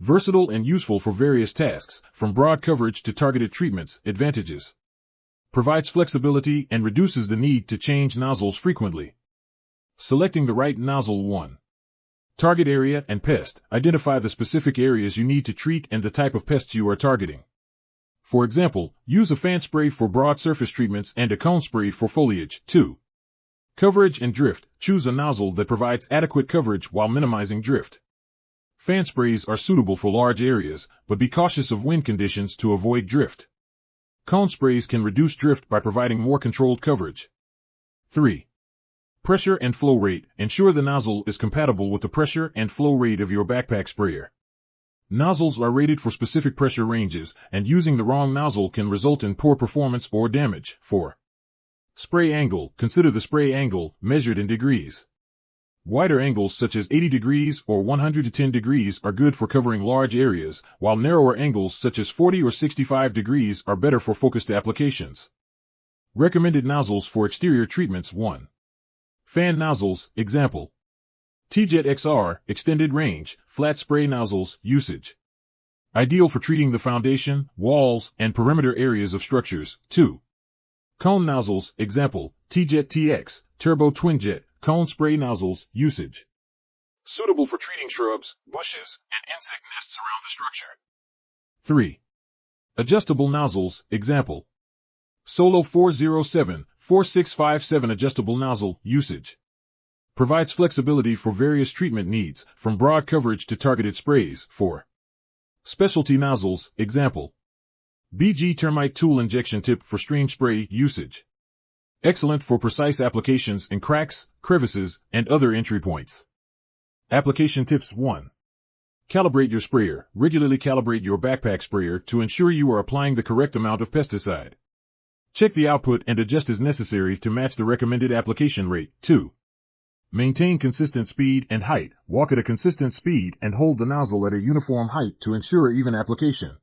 Speaker 1: Versatile and useful for various tasks, from broad coverage to targeted treatments. Advantages: provides flexibility and reduces the need to change nozzles frequently. Selecting the right nozzle. 1. Target area and pest. Identify the specific areas you need to treat and the type of pests you are targeting. For example, use a fan spray for broad surface treatments and a cone spray for foliage. 2. Coverage and drift. Choose a nozzle that provides adequate coverage while minimizing drift. Fan sprays are suitable for large areas, but be cautious of wind conditions to avoid drift. Cone sprays can reduce drift by providing more controlled coverage. 3. Pressure and flow rate. Ensure the nozzle is compatible with the pressure and flow rate of your backpack sprayer. Nozzles are rated for specific pressure ranges, and using the wrong nozzle can result in poor performance or damage. 4. Spray angle. Consider the spray angle, measured in degrees. Wider angles such as 80 degrees or 110 degrees are good for covering large areas, while narrower angles such as 40 or 65 degrees are better for focused applications. Recommended nozzles for exterior treatments. 1. Fan nozzles. Example: T-Jet XR, extended range, flat spray nozzles. Usage: ideal for treating the foundation, walls, and perimeter areas of structures. 2. Cone nozzles. Example: T-Jet TX, turbo twin-jet, cone spray nozzles. Usage: suitable for treating shrubs, bushes, and insect nests around the structure. 3. Adjustable nozzles. Example: Solo 407, 4657 adjustable nozzle. Usage: provides flexibility for various treatment needs, from broad coverage to targeted sprays. 4. Specialty nozzles. Example: BG Termite Tool Injection Tip for stream spray. Usage: excellent for precise applications in cracks, crevices, and other entry points. Application tips. 1. Calibrate your sprayer. Regularly calibrate your backpack sprayer to ensure you are applying the correct amount of pesticide. Check the output and adjust as necessary to match the recommended application rate. 2. Maintain consistent speed and height. Walk at a consistent speed and hold the nozzle at a uniform height to ensure even application.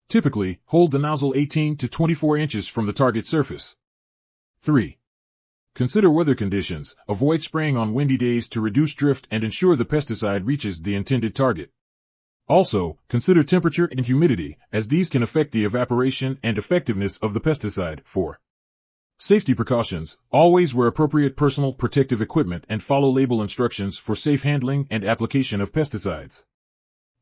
Speaker 1: Typically, hold the nozzle 18 to 24 inches from the target surface. 3. Consider weather conditions. Avoid spraying on windy days to reduce drift and ensure the pesticide reaches the intended target. Also, consider temperature and humidity, as these can affect the evaporation and effectiveness of the pesticide. 4. Safety precautions. Always wear appropriate personal protective equipment and follow label instructions for safe handling and application of pesticides.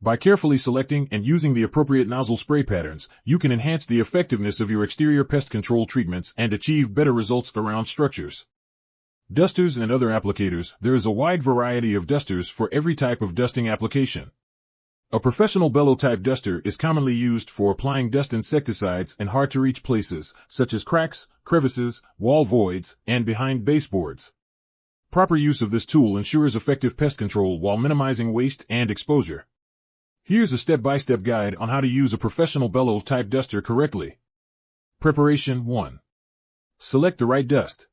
Speaker 1: By carefully selecting and using the appropriate nozzle spray patterns, you can enhance the effectiveness of your exterior pest control treatments and achieve better results around structures. Dusters and other applicators. There is a wide variety of dusters for every type of dusting application. A professional bellow-type duster is commonly used for applying dust insecticides in hard-to-reach places, such as cracks, crevices, wall voids, and behind baseboards. Proper use of this tool ensures effective pest control while minimizing waste and exposure. Here's a step-by-step guide on how to use a professional bellow-type duster correctly. Preparation. 1. Select the right dust.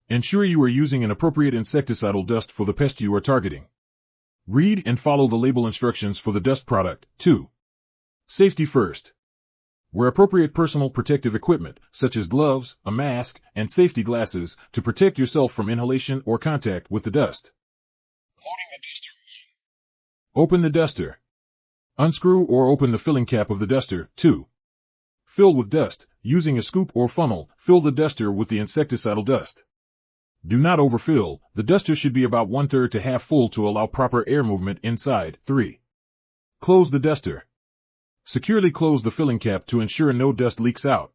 Speaker 1: Ensure you are using an appropriate insecticidal dust for the pest you are targeting. Read and follow the label instructions for the dust product. 2. Safety first. Wear appropriate personal protective equipment, such as gloves, a mask, and safety glasses, to protect yourself from inhalation or contact with the dust. Loading the duster. Open the duster. Unscrew or open the filling cap of the duster. 2. Fill with dust. Using a scoop or funnel, fill the duster with the insecticidal dust. Do not overfill. The duster should be about 1/3 to half full to allow proper air movement inside. 3. Close the duster. Securely close the filling cap to ensure no dust leaks out.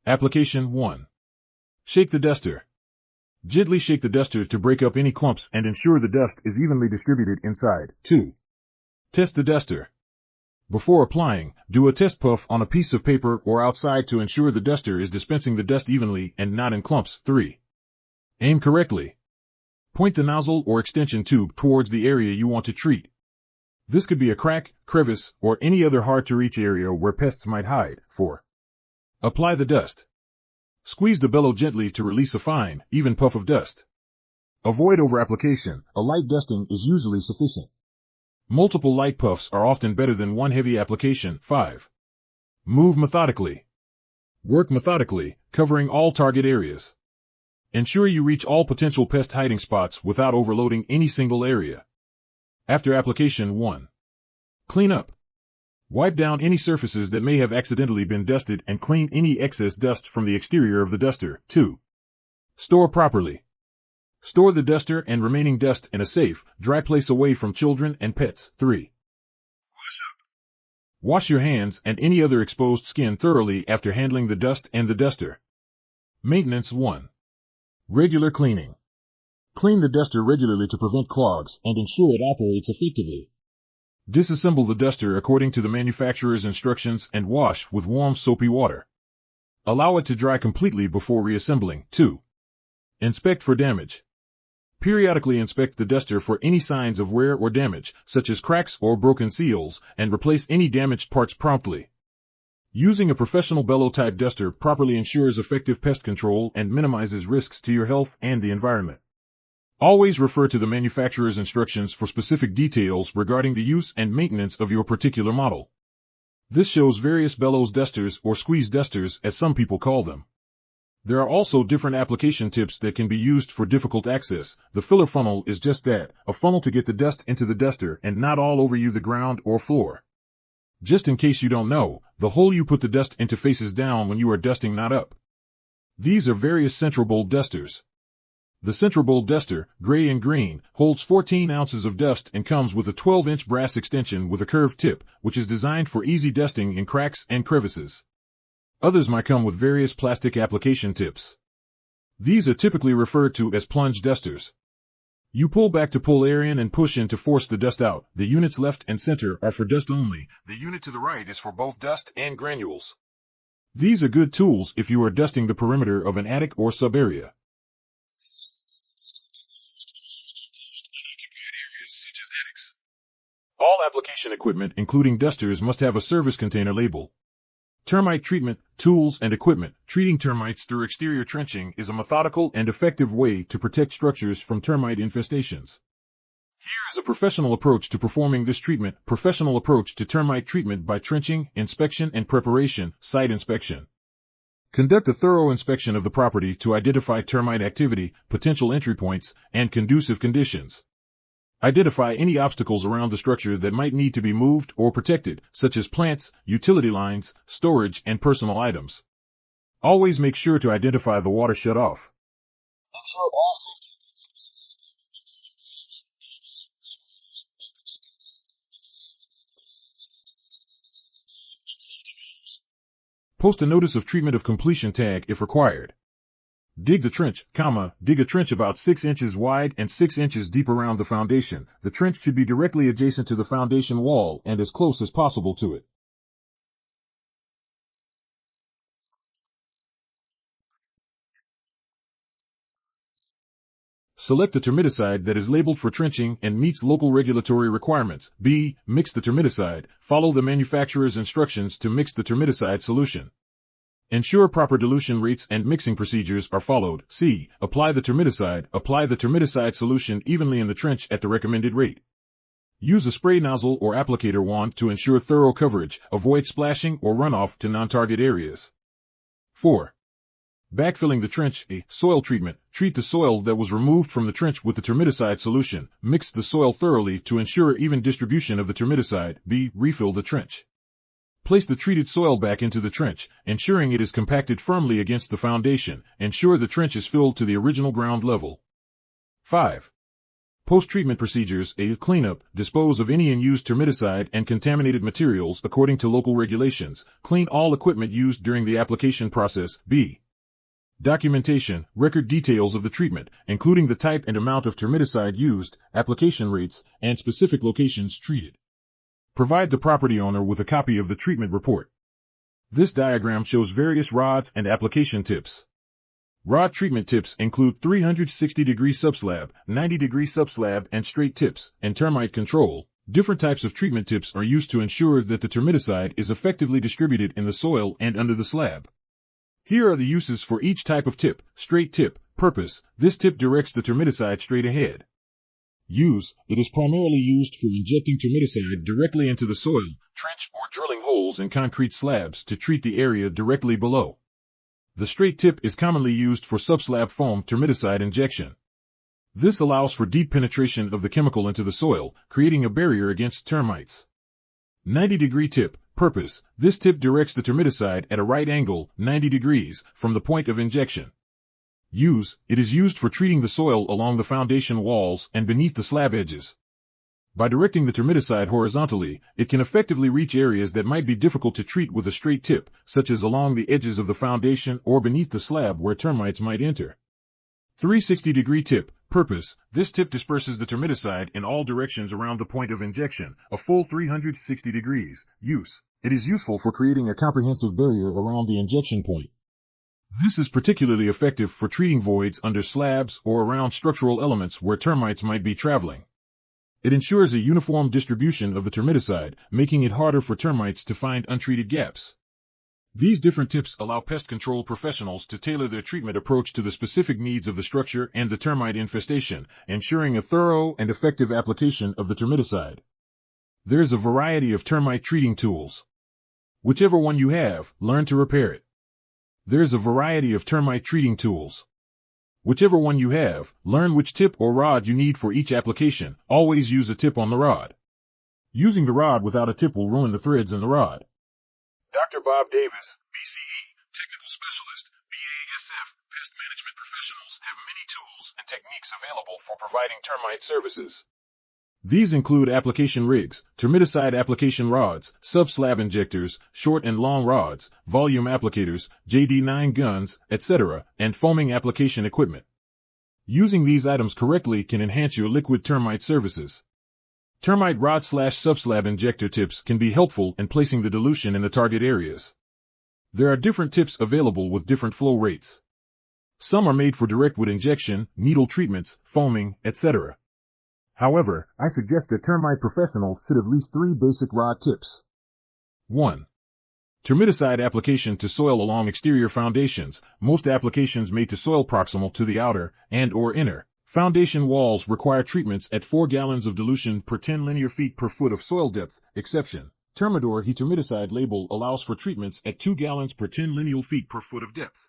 Speaker 1: Application. 1. Shake the duster. Gently shake the duster to break up any clumps and ensure the dust is evenly distributed inside. 2. Test the duster. Before applying, do a test puff on a piece of paper or outside to ensure the duster is dispensing the dust evenly and not in clumps. 3. Aim correctly. Point the nozzle or extension tube towards the area you want to treat. This could be a crack, crevice, or any other hard-to-reach area where pests might hide. 4. Apply the dust. Squeeze the bellow gently to release a fine, even puff of dust. Avoid over-application. A light dusting is usually sufficient. Multiple light puffs are often better than one heavy application. 5. Move methodically. Work methodically, covering all target areas. Ensure you reach all potential pest hiding spots without overloading any single area. After application. 1. Clean up. Wipe down any surfaces that may have accidentally been dusted and clean any excess dust from the exterior of the duster. 2. Store properly. Store the duster and remaining dust in a safe, dry place away from children and pets. 3. Wash up. Wash your hands and any other exposed skin thoroughly after handling the dust and the duster. Maintenance 1. Regular cleaning. Clean the duster regularly to prevent clogs and ensure it operates effectively. Disassemble the duster according to the manufacturer's instructions and wash with warm soapy water. Allow it to dry completely before reassembling. 2. Inspect for damage. Periodically inspect the duster for any signs of wear or damage, such as cracks or broken seals, and replace any damaged parts promptly. Using a professional bellow-type duster properly ensures effective pest control and minimizes risks to your health and the environment. Always refer to the manufacturer's instructions for specific details regarding the use and maintenance of your particular model. This shows various bellows dusters or squeeze dusters, as some people call them. There are also different application tips that can be used for difficult access. The filler funnel is just that, a funnel to get the dust into the duster and not all over you, the ground or floor. Just in case you don't know, the hole you put the dust into faces down when you are dusting, not up. These are various central bowl dusters. The central bowl duster, gray and green, holds 14 ounces of dust and comes with a 12-inch brass extension with a curved tip, which is designed for easy dusting in cracks and crevices. Others might come with various plastic application tips. These are typically referred to as plunge dusters. You pull back to pull air in and push in to force the dust out. The units left and center are for dust only. The unit to the right is for both dust and granules. These are good tools if you are dusting the perimeter of an attic or sub-area. All application equipment, including dusters, must have a service container label. Termite treatment, tools, and equipment. Treating termites through exterior trenching is a methodical and effective way to protect structures from termite infestations. Here is a professional approach to performing this treatment. Professional approach to termite treatment by trenching, inspection and preparation. Site inspection. Conduct a thorough inspection of the property to identify termite activity, potential entry points, and conducive conditions. Identify any obstacles around the structure that might need to be moved or protected, such as plants, utility lines, storage, and personal items. Always make sure to identify the water shut off. Ensure all safety measures. Post a notice of treatment of completion tag if required. Dig the trench, dig a trench about 6 inches wide and 6 inches deep around the foundation. The trench should be directly adjacent to the foundation wall and as close as possible to it. Select a termiticide that is labeled for trenching and meets local regulatory requirements. B. Mix the termiticide. Follow the manufacturer's instructions to mix the termiticide solution. Ensure proper dilution rates and mixing procedures are followed. C. Apply the termiticide. Apply the termiticide solution evenly in the trench at the recommended rate. Use a spray nozzle or applicator wand to ensure thorough coverage. Avoid splashing or runoff to non-target areas. 4. Backfilling the trench. A. Soil treatment. Treat the soil that was removed from the trench with the termiticide solution. Mix the soil thoroughly to ensure even distribution of the termiticide. B. Refill the trench. Place the treated soil back into the trench, ensuring it is compacted firmly against the foundation. Ensure the trench is filled to the original ground level. 5. Post-treatment procedures. A. Cleanup. Dispose of any unused termiticide and contaminated materials according to local regulations. Clean all equipment used during the application process. B. Documentation. Record details of the treatment, including the type and amount of termiticide used, application rates, and specific locations treated. Provide the property owner with a copy of the treatment report. This diagram shows various rods and application tips. Rod treatment tips include 360-degree subslab, 90-degree subslab, and straight tips. And termite control. Different types of treatment tips are used to ensure that the termiticide is effectively distributed in the soil and under the slab. Here are the uses for each type of tip. Straight tip. Purpose. This tip directs the termiticide straight ahead. Use. It is primarily used for injecting termiticide directly into the soil, trench, or drilling holes in concrete slabs to treat the area directly below. The straight tip is commonly used for subslab foam termiticide injection. This allows for deep penetration of the chemical into the soil, creating a barrier against termites. 90-degree tip. Purpose. This tip directs the termiticide at a right angle, 90 degrees, from the point of injection. Use. It is used for treating the soil along the foundation walls and beneath the slab edges. By directing the termiticide horizontally, it can effectively reach areas that might be difficult to treat with a straight tip, such as along the edges of the foundation or beneath the slab where termites might enter. 360-degree tip. Purpose: this tip disperses the termiticide in all directions around the point of injection, a full 360 degrees. Use: it is useful for creating a comprehensive barrier around the injection point. This is particularly effective for treating voids under slabs or around structural elements where termites might be traveling. It ensures a uniform distribution of the termiticide, making it harder for termites to find untreated gaps. These different tips allow pest control professionals to tailor their treatment approach to the specific needs of the structure and the termite infestation, ensuring a thorough and effective application of the termiticide. There's a variety of termite treating tools. Whichever one you have, learn to repair it. There's a variety of termite treating tools. Whichever one you have, learn which tip or rod you need for each application. Always use a tip on the rod. Using the rod without a tip will ruin the threads in the rod. Dr. Bob Davis, BCE, Technical Specialist, BASF, Pest Management Professionals have many tools and techniques available for providing termite services. These include application rigs, termiticide application rods, sub-slab injectors, short and long rods, volume applicators, JD9 guns, etc., and foaming application equipment. Using these items correctly can enhance your liquid termite services. Termite rod/sub-slab injector tips can be helpful in placing the dilution in the target areas. There are different tips available with different flow rates. Some are made for direct wood injection, needle treatments, foaming, etc. However, I suggest that termite professionals should have at least 3 basic rod tips. 1. Termiticide application to soil along exterior foundations. Most applications made to soil proximal to the outer and/or inner foundation walls require treatments at 4 gallons of dilution per 10 linear feet per foot of soil depth. Exception: Termidor He termiticide label allows for treatments at 2 gallons per 10 lineal feet per foot of depth.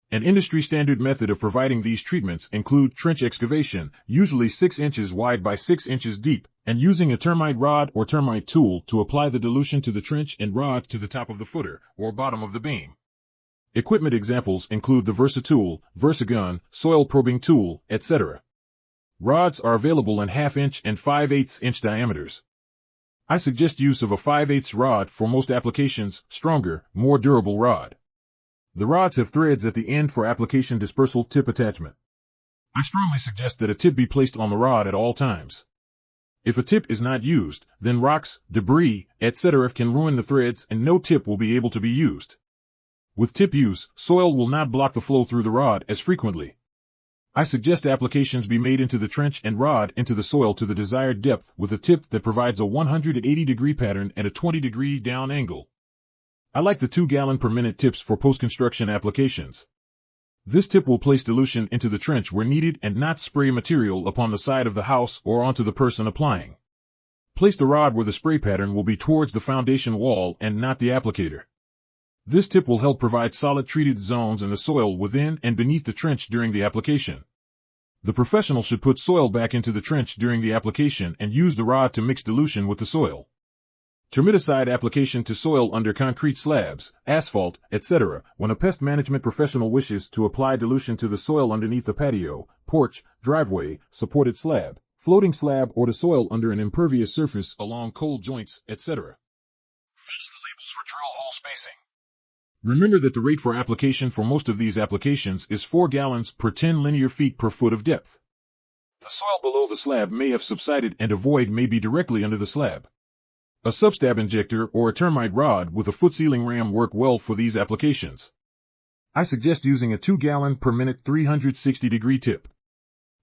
Speaker 1: An industry-standard method of providing these treatments include trench excavation, usually 6 inches wide by 6 inches deep, and using a termite rod or termite tool to apply the dilution to the trench and rod to the top of the footer or bottom of the beam. Equipment examples include the VersaTool, VersaGun, soil probing tool, etc. Rods are available in 1/2 inch and 5/8 inch diameters. I suggest use of a 5/8 rod for most applications, stronger, more durable rod. The rods have threads at the end for application dispersal tip attachment. I strongly suggest that a tip be placed on the rod at all times. If a tip is not used, then rocks, debris, etc. can ruin the threads and no tip will be able to be used. With tip use, soil will not block the flow through the rod as frequently. I suggest applications be made into the trench and rod into the soil to the desired depth with a tip that provides a 180-degree pattern and a 20-degree down angle. I like the 2 gallon per minute tips for post-construction applications. This tip will place dilution into the trench where needed and not spray material upon the side of the house or onto the person applying. Place the rod where the spray pattern will be towards the foundation wall and not the applicator. This tip will help provide solid treated zones in the soil within and beneath the trench during the application. The professional should put soil back into the trench during the application and use the rod to mix dilution with the soil. Termiticide application to soil under concrete slabs, asphalt, etc. When a pest management professional wishes to apply dilution to the soil underneath a patio, porch, driveway, supported slab, floating slab or to soil under an impervious surface along cold joints, etc. Follow the labels for drill hole spacing. Remember that the rate for application for most of these applications is 4 gallons per 10 linear feet per foot of depth. The soil below the slab may have subsided and a void may be directly under the slab. A substab injector or a termite rod with a foot sealing ram work well for these applications. I suggest using a 2 gallon per minute 360-degree tip.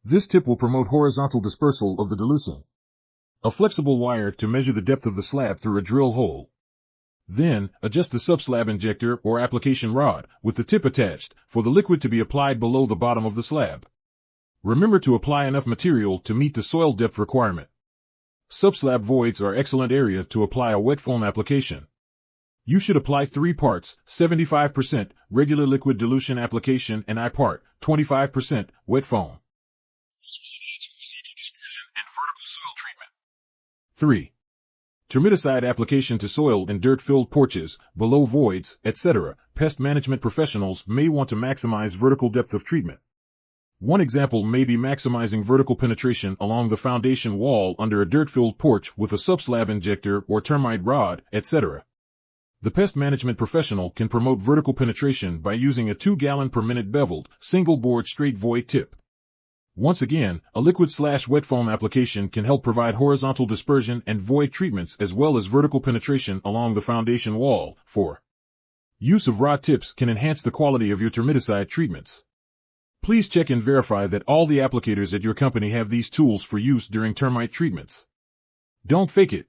Speaker 1: This tip will promote horizontal dispersal of the dilution. A flexible wire to measure the depth of the slab through a drill hole. Then, adjust the subslab injector or application rod, with the tip attached, for the liquid to be applied below the bottom of the slab. Remember to apply enough material to meet the soil depth requirement. Subslab voids are excellent area to apply a wet foam application. You should apply 3 parts, 75% regular liquid dilution application and I part, 25% wet foam. This will enhance horizontal dispersion and vertical soil treatment. 3. Termiticide application to soil in dirt-filled porches, below voids, etc. Pest management professionals may want to maximize vertical depth of treatment. One example may be maximizing vertical penetration along the foundation wall under a dirt-filled porch with a subslab injector or termite rod, etc. The pest management professional can promote vertical penetration by using a 2-gallon per minute beveled, single-board straight void tip. Once again, a liquid/wet foam application can help provide horizontal dispersion and void treatments as well as vertical penetration along the foundation wall. 4. Use of rod tips can enhance the quality of your termiticide treatments. Please check and verify that all the applicators at your company have these tools for use during termite treatments. Don't fake it.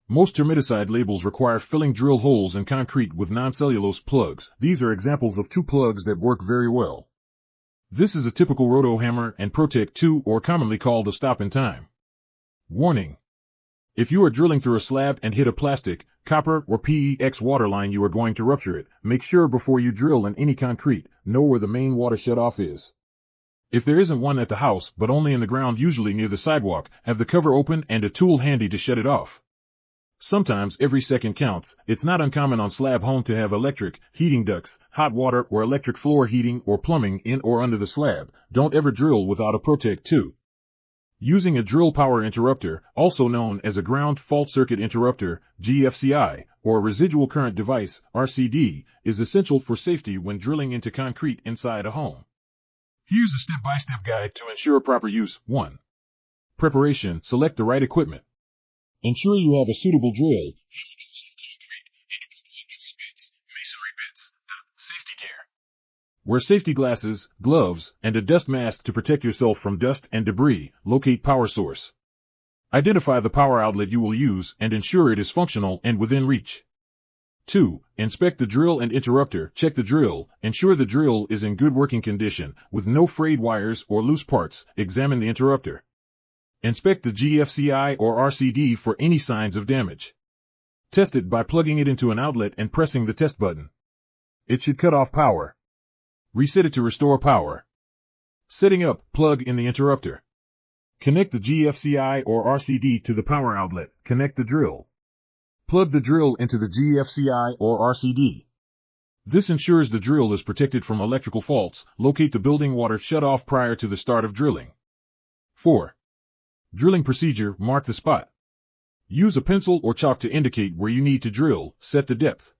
Speaker 1: Most termiticide labels require filling drill holes in concrete with non-cellulose plugs. These are examples of 2 plugs that work very well. This is a typical Roto Hammer and Protect 2, or commonly called a stop in time. Warning: if you are drilling through a slab and hit a plastic, copper, or PEX water line, you are going to rupture it. Make sure before you drill in any concrete, know where the main water shutoff is. If there isn't one at the house, but only in the ground, usually near the sidewalk, have the cover open and a tool handy to shut it off. Sometimes every second counts. It's not uncommon on slab home to have electric, heating ducts, hot water, or electric floor heating or plumbing in or under the slab. Don't ever drill without a Protect 2. Using a drill power interrupter, also known as a ground fault circuit interrupter, GFCI, or a residual current device, RCD, is essential for safety when drilling into concrete inside a home. Here's a step-by-step guide to ensure proper use. 1. Preparation. Select the right equipment. Ensure you have a suitable drill, hammer tool for concrete, and appropriate drill bits, masonry bits. Safety gear. Wear safety glasses, gloves, and a dust mask to protect yourself from dust and debris. Locate power source. Identify the power outlet you will use and ensure it is functional and within reach. 2. Inspect the drill and interrupter. Check the drill. Ensure the drill is in good working condition, with no frayed wires or loose parts. Examine the interrupter. Inspect the GFCI or RCD for any signs of damage. Test it by plugging it into an outlet and pressing the test button. It should cut off power. Reset it to restore power. Setting up. Plug in the interrupter. Connect the GFCI or RCD to the power outlet. Connect the drill. Plug the drill into the GFCI or RCD. This ensures the drill is protected from electrical faults. Locate the building water shutoff prior to the start of drilling. 4. Drilling procedure. Mark the spot. Use a pencil or chalk to indicate where you need to drill. Set the depth.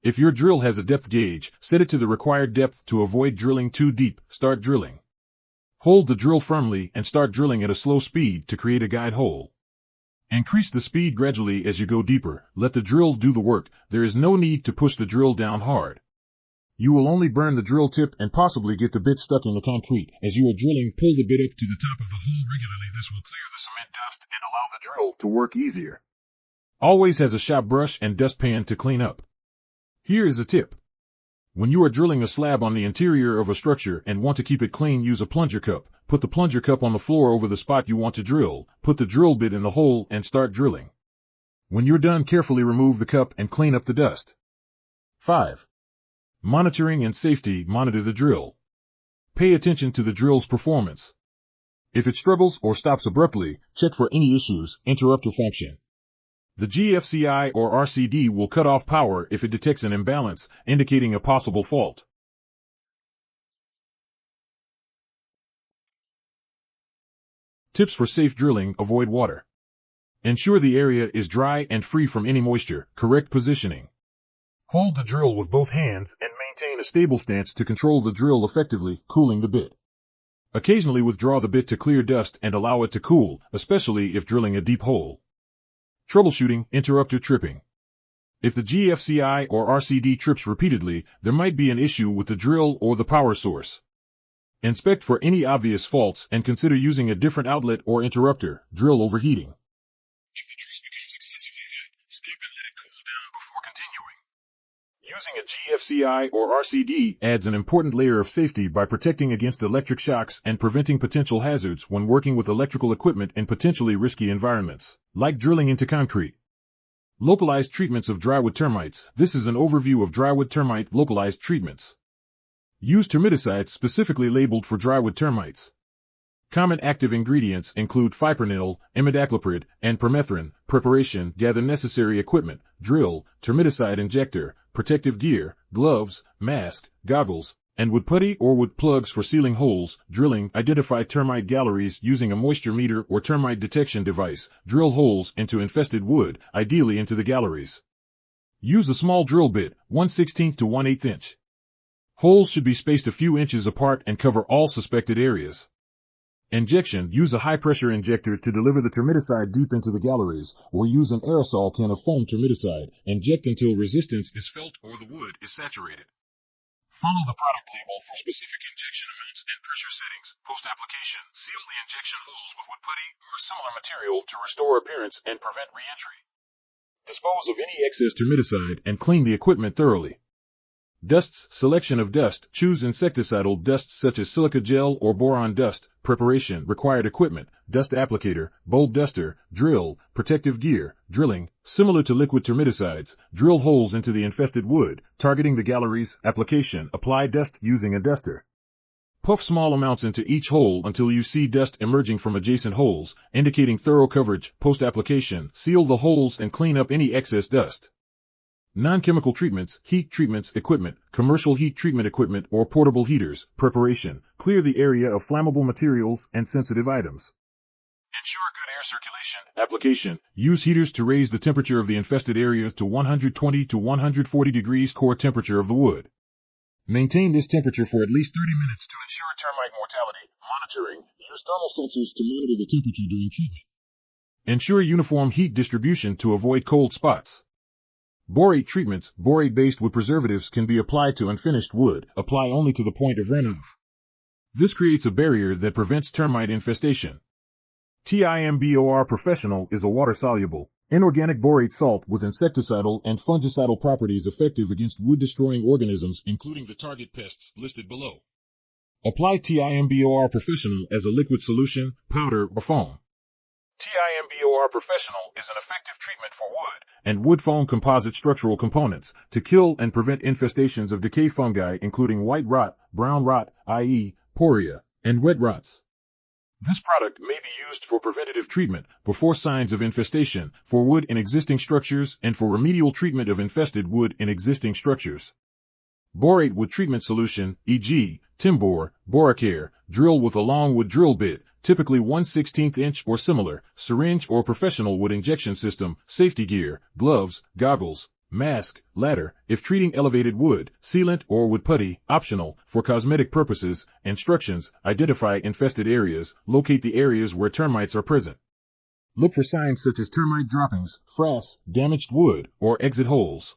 Speaker 1: If your drill has a depth gauge, set it to the required depth to avoid drilling too deep. Start drilling. Hold the drill firmly and start drilling at a slow speed to create a guide hole. Increase the speed gradually as you go deeper. Let the drill do the work. There is no need to push the drill down hard. You will only burn the drill tip and possibly get the bit stuck in the concrete. As you are drilling, pull the bit up to the top of the hole regularly. This will clear the cement dust and allow the drill to work easier. Always has a shop brush and dustpan to clean up. Here is a tip. When you are drilling a slab on the interior of a structure and want to keep it clean, use a plunger cup. Put the plunger cup on the floor over the spot you want to drill. Put the drill bit in the hole and start drilling. When you're done, carefully remove the cup and clean up the dust. 5. Monitoring and safety. Monitor the drill. Pay attention to the drill's performance. If it struggles or stops abruptly, check for any issues. Interrupter function. The GFCI or RCD will cut off power if it detects an imbalance, indicating a possible fault. Tips for safe drilling. Avoid water. Ensure the area is dry and free from any moisture. Correct positioning. Hold the drill with both hands and maintain a stable stance to control the drill effectively. Cooling the bit. Occasionally withdraw the bit to clear dust and allow it to cool, especially if drilling a deep hole. Troubleshooting. Interrupter tripping. If the GFCI or RCD trips repeatedly, there might be an issue with the drill or the power source. Inspect for any obvious faults and consider using a different outlet or interrupter. Drill overheating. If the drill becomes excessively hot, stop and let it cool down before continuing. Using a GFCI or RCD adds an important layer of safety by protecting against electric shocks and preventing potential hazards when working with electrical equipment in potentially risky environments, like drilling into concrete. Localized treatments of drywood termites. This is an overview of drywood termite localized treatments. Use termiticides specifically labeled for drywood termites. Common active ingredients include fipronil, imidacloprid, and permethrin. Preparation. Gather necessary equipment, drill, termiticide injector, protective gear, gloves, mask, goggles, and wood putty or wood plugs for sealing holes. Drilling. Identify termite galleries using a moisture meter or termite detection device. Drill holes into infested wood, ideally into the galleries. Use a small drill bit, 1/16 to 1/8 inch. Holes should be spaced a few inches apart and cover all suspected areas. Injection. Use a high-pressure injector to deliver the termiticide deep into the galleries, or use an aerosol can of foam termiticide. Inject until resistance is felt or the wood is saturated. Follow the product label for specific injection amounts and pressure settings. Post-application. Seal the injection holes with wood putty or similar material to restore appearance and prevent re-entry. Dispose of any excess termiticide and clean the equipment thoroughly. Dusts. Selection of dust. Choose insecticidal dusts such as silica gel or boron dust. Preparation. Required equipment: dust applicator, bulb duster, drill, protective gear. Drilling. Similar to liquid termiticides, drill holes into the infested wood, targeting the galleries. Application. Apply dust using a duster. Puff small amounts into each hole until you see dust emerging from adjacent holes, indicating thorough coverage. Post-application. Seal the holes and clean up any excess dust. Non-chemical treatments, heat treatments equipment, commercial heat treatment equipment or portable heaters. Preparation. Clear the area of flammable materials and sensitive items. Ensure good air circulation. Application. Use heaters to raise the temperature of the infested area to 120 to 140 degrees core temperature of the wood. Maintain this temperature for at least 30 minutes to ensure termite mortality. Monitoring. Use thermal sensors to monitor the temperature during treatment. Ensure uniform heat distribution to avoid cold spots. Borate treatments. Borate-based wood preservatives can be applied to unfinished wood. Apply only to the point of runoff. This creates a barrier that prevents termite infestation. TIMBOR Professional is a water-soluble, inorganic borate salt with insecticidal and fungicidal properties effective against wood-destroying organisms, including the target pests listed below. Apply TIMBOR Professional as a liquid solution, powder, or foam. TIMBOR Professional is an effective treatment for wood and wood foam composite structural components to kill and prevent infestations of decay fungi including white rot, brown rot, i.e., poria, and wet rots. This product may be used for preventative treatment before signs of infestation for wood in existing structures and for remedial treatment of infested wood in existing structures. Borate wood treatment solution, e.g., Timbor, Boracare, drill with a long wood drill bit, typically 1/16 inch or similar, syringe or professional wood injection system, safety gear, gloves, goggles, mask, ladder, if treating elevated wood, sealant or wood putty, optional, for cosmetic purposes. Instructions: identify infested areas, locate the areas where termites are present. Look for signs such as termite droppings, frass, damaged wood, or exit holes.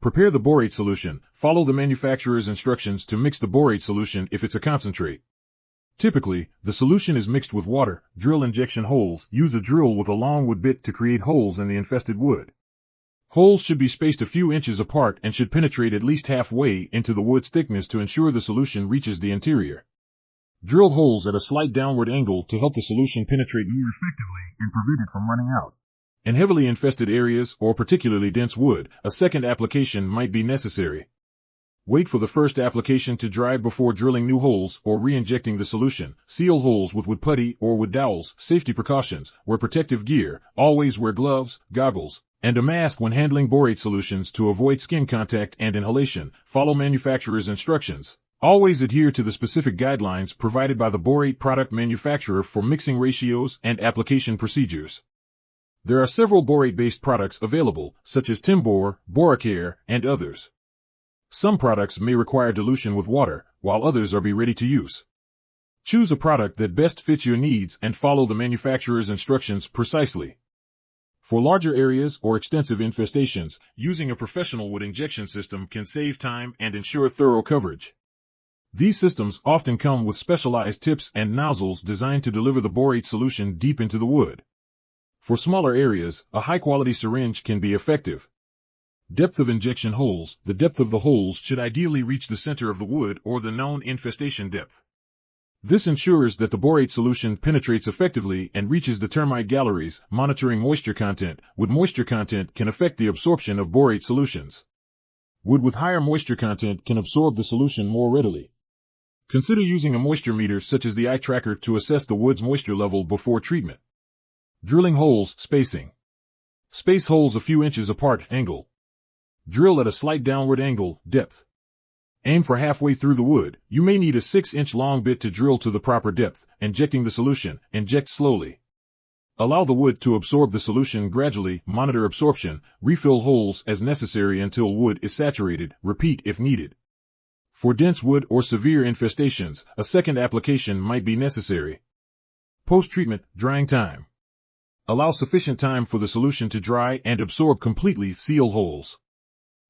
Speaker 1: Prepare the borate solution. Follow the manufacturer's instructions to mix the borate solution if it's a concentrate. Typically, the solution is mixed with water. Drill injection holes. Use a drill with a long wood bit to create holes in the infested wood. Holes should be spaced a few inches apart and should penetrate at least halfway into the wood's thickness to ensure the solution reaches the interior. Drill holes at a slight downward angle to help the solution penetrate more effectively and prevent it from running out. In heavily infested areas or particularly dense wood, a second application might be necessary. Wait for the first application to dry before drilling new holes or re-injecting the solution. Seal holes with wood putty or wood dowels. Safety precautions: wear protective gear, always wear gloves, goggles, and a mask when handling borate solutions to avoid skin contact and inhalation. Follow manufacturer's instructions. Always adhere to the specific guidelines provided by the borate product manufacturer for mixing ratios and application procedures. There are several borate-based products available, such as Timbor, Boracare, and others. Some products may require dilution with water, while others are ready to use. Choose a product that best fits your needs and follow the manufacturer's instructions precisely. For larger areas or extensive infestations, using a professional wood injection system can save time and ensure thorough coverage. These systems often come with specialized tips and nozzles designed to deliver the borate solution deep into the wood. For smaller areas, a high-quality syringe can be effective. Depth of injection holes: the depth of the holes should ideally reach the center of the wood or the known infestation depth. This ensures that the borate solution penetrates effectively and reaches the termite galleries. Monitoring moisture content: wood moisture content can affect the absorption of borate solutions. Wood with higher moisture content can absorb the solution more readily. Consider using a moisture meter such as the eye tracker to assess the wood's moisture level before treatment. Drilling holes: spacing. Space holes a few inches apart. Angle. Drill at a slight downward angle. Depth. Aim for halfway through the wood. You may need a 6-inch long bit to drill to the proper depth. Injecting the solution. Inject slowly. Allow the wood to absorb the solution gradually. Monitor absorption. Refill holes as necessary until wood is saturated. Repeat if needed. For dense wood or severe infestations, a second application might be necessary. Post-treatment, drying time. Allow sufficient time for the solution to dry and absorb completely. Seal holes.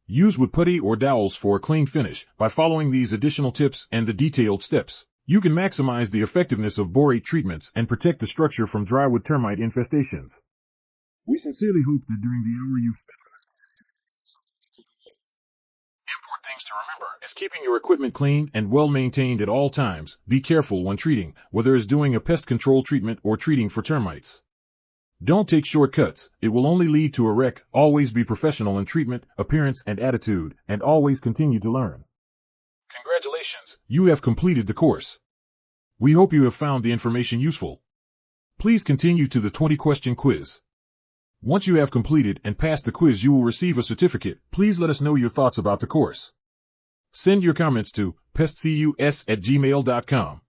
Speaker 1: Use wood putty or dowels for a clean finish. By following these additional tips and the detailed steps, you can maximize the effectiveness of borate treatments and protect the structure from drywood termite infestations. We sincerely hope that during the hour you've spent on this course, you have something to take away. Important things to remember is keeping your equipment clean and well maintained at all times. Be careful when treating, whether it's doing a pest control treatment or treating for termites. Don't take shortcuts. It will only lead to a wreck. Always be professional in treatment, appearance, and attitude, and always continue to learn. Congratulations, you have completed the course. We hope you have found the information useful. Please continue to the 20-question quiz. Once you have completed and passed the quiz, you will receive a certificate. Please let us know your thoughts about the course. Send your comments to pestcus@gmail.com.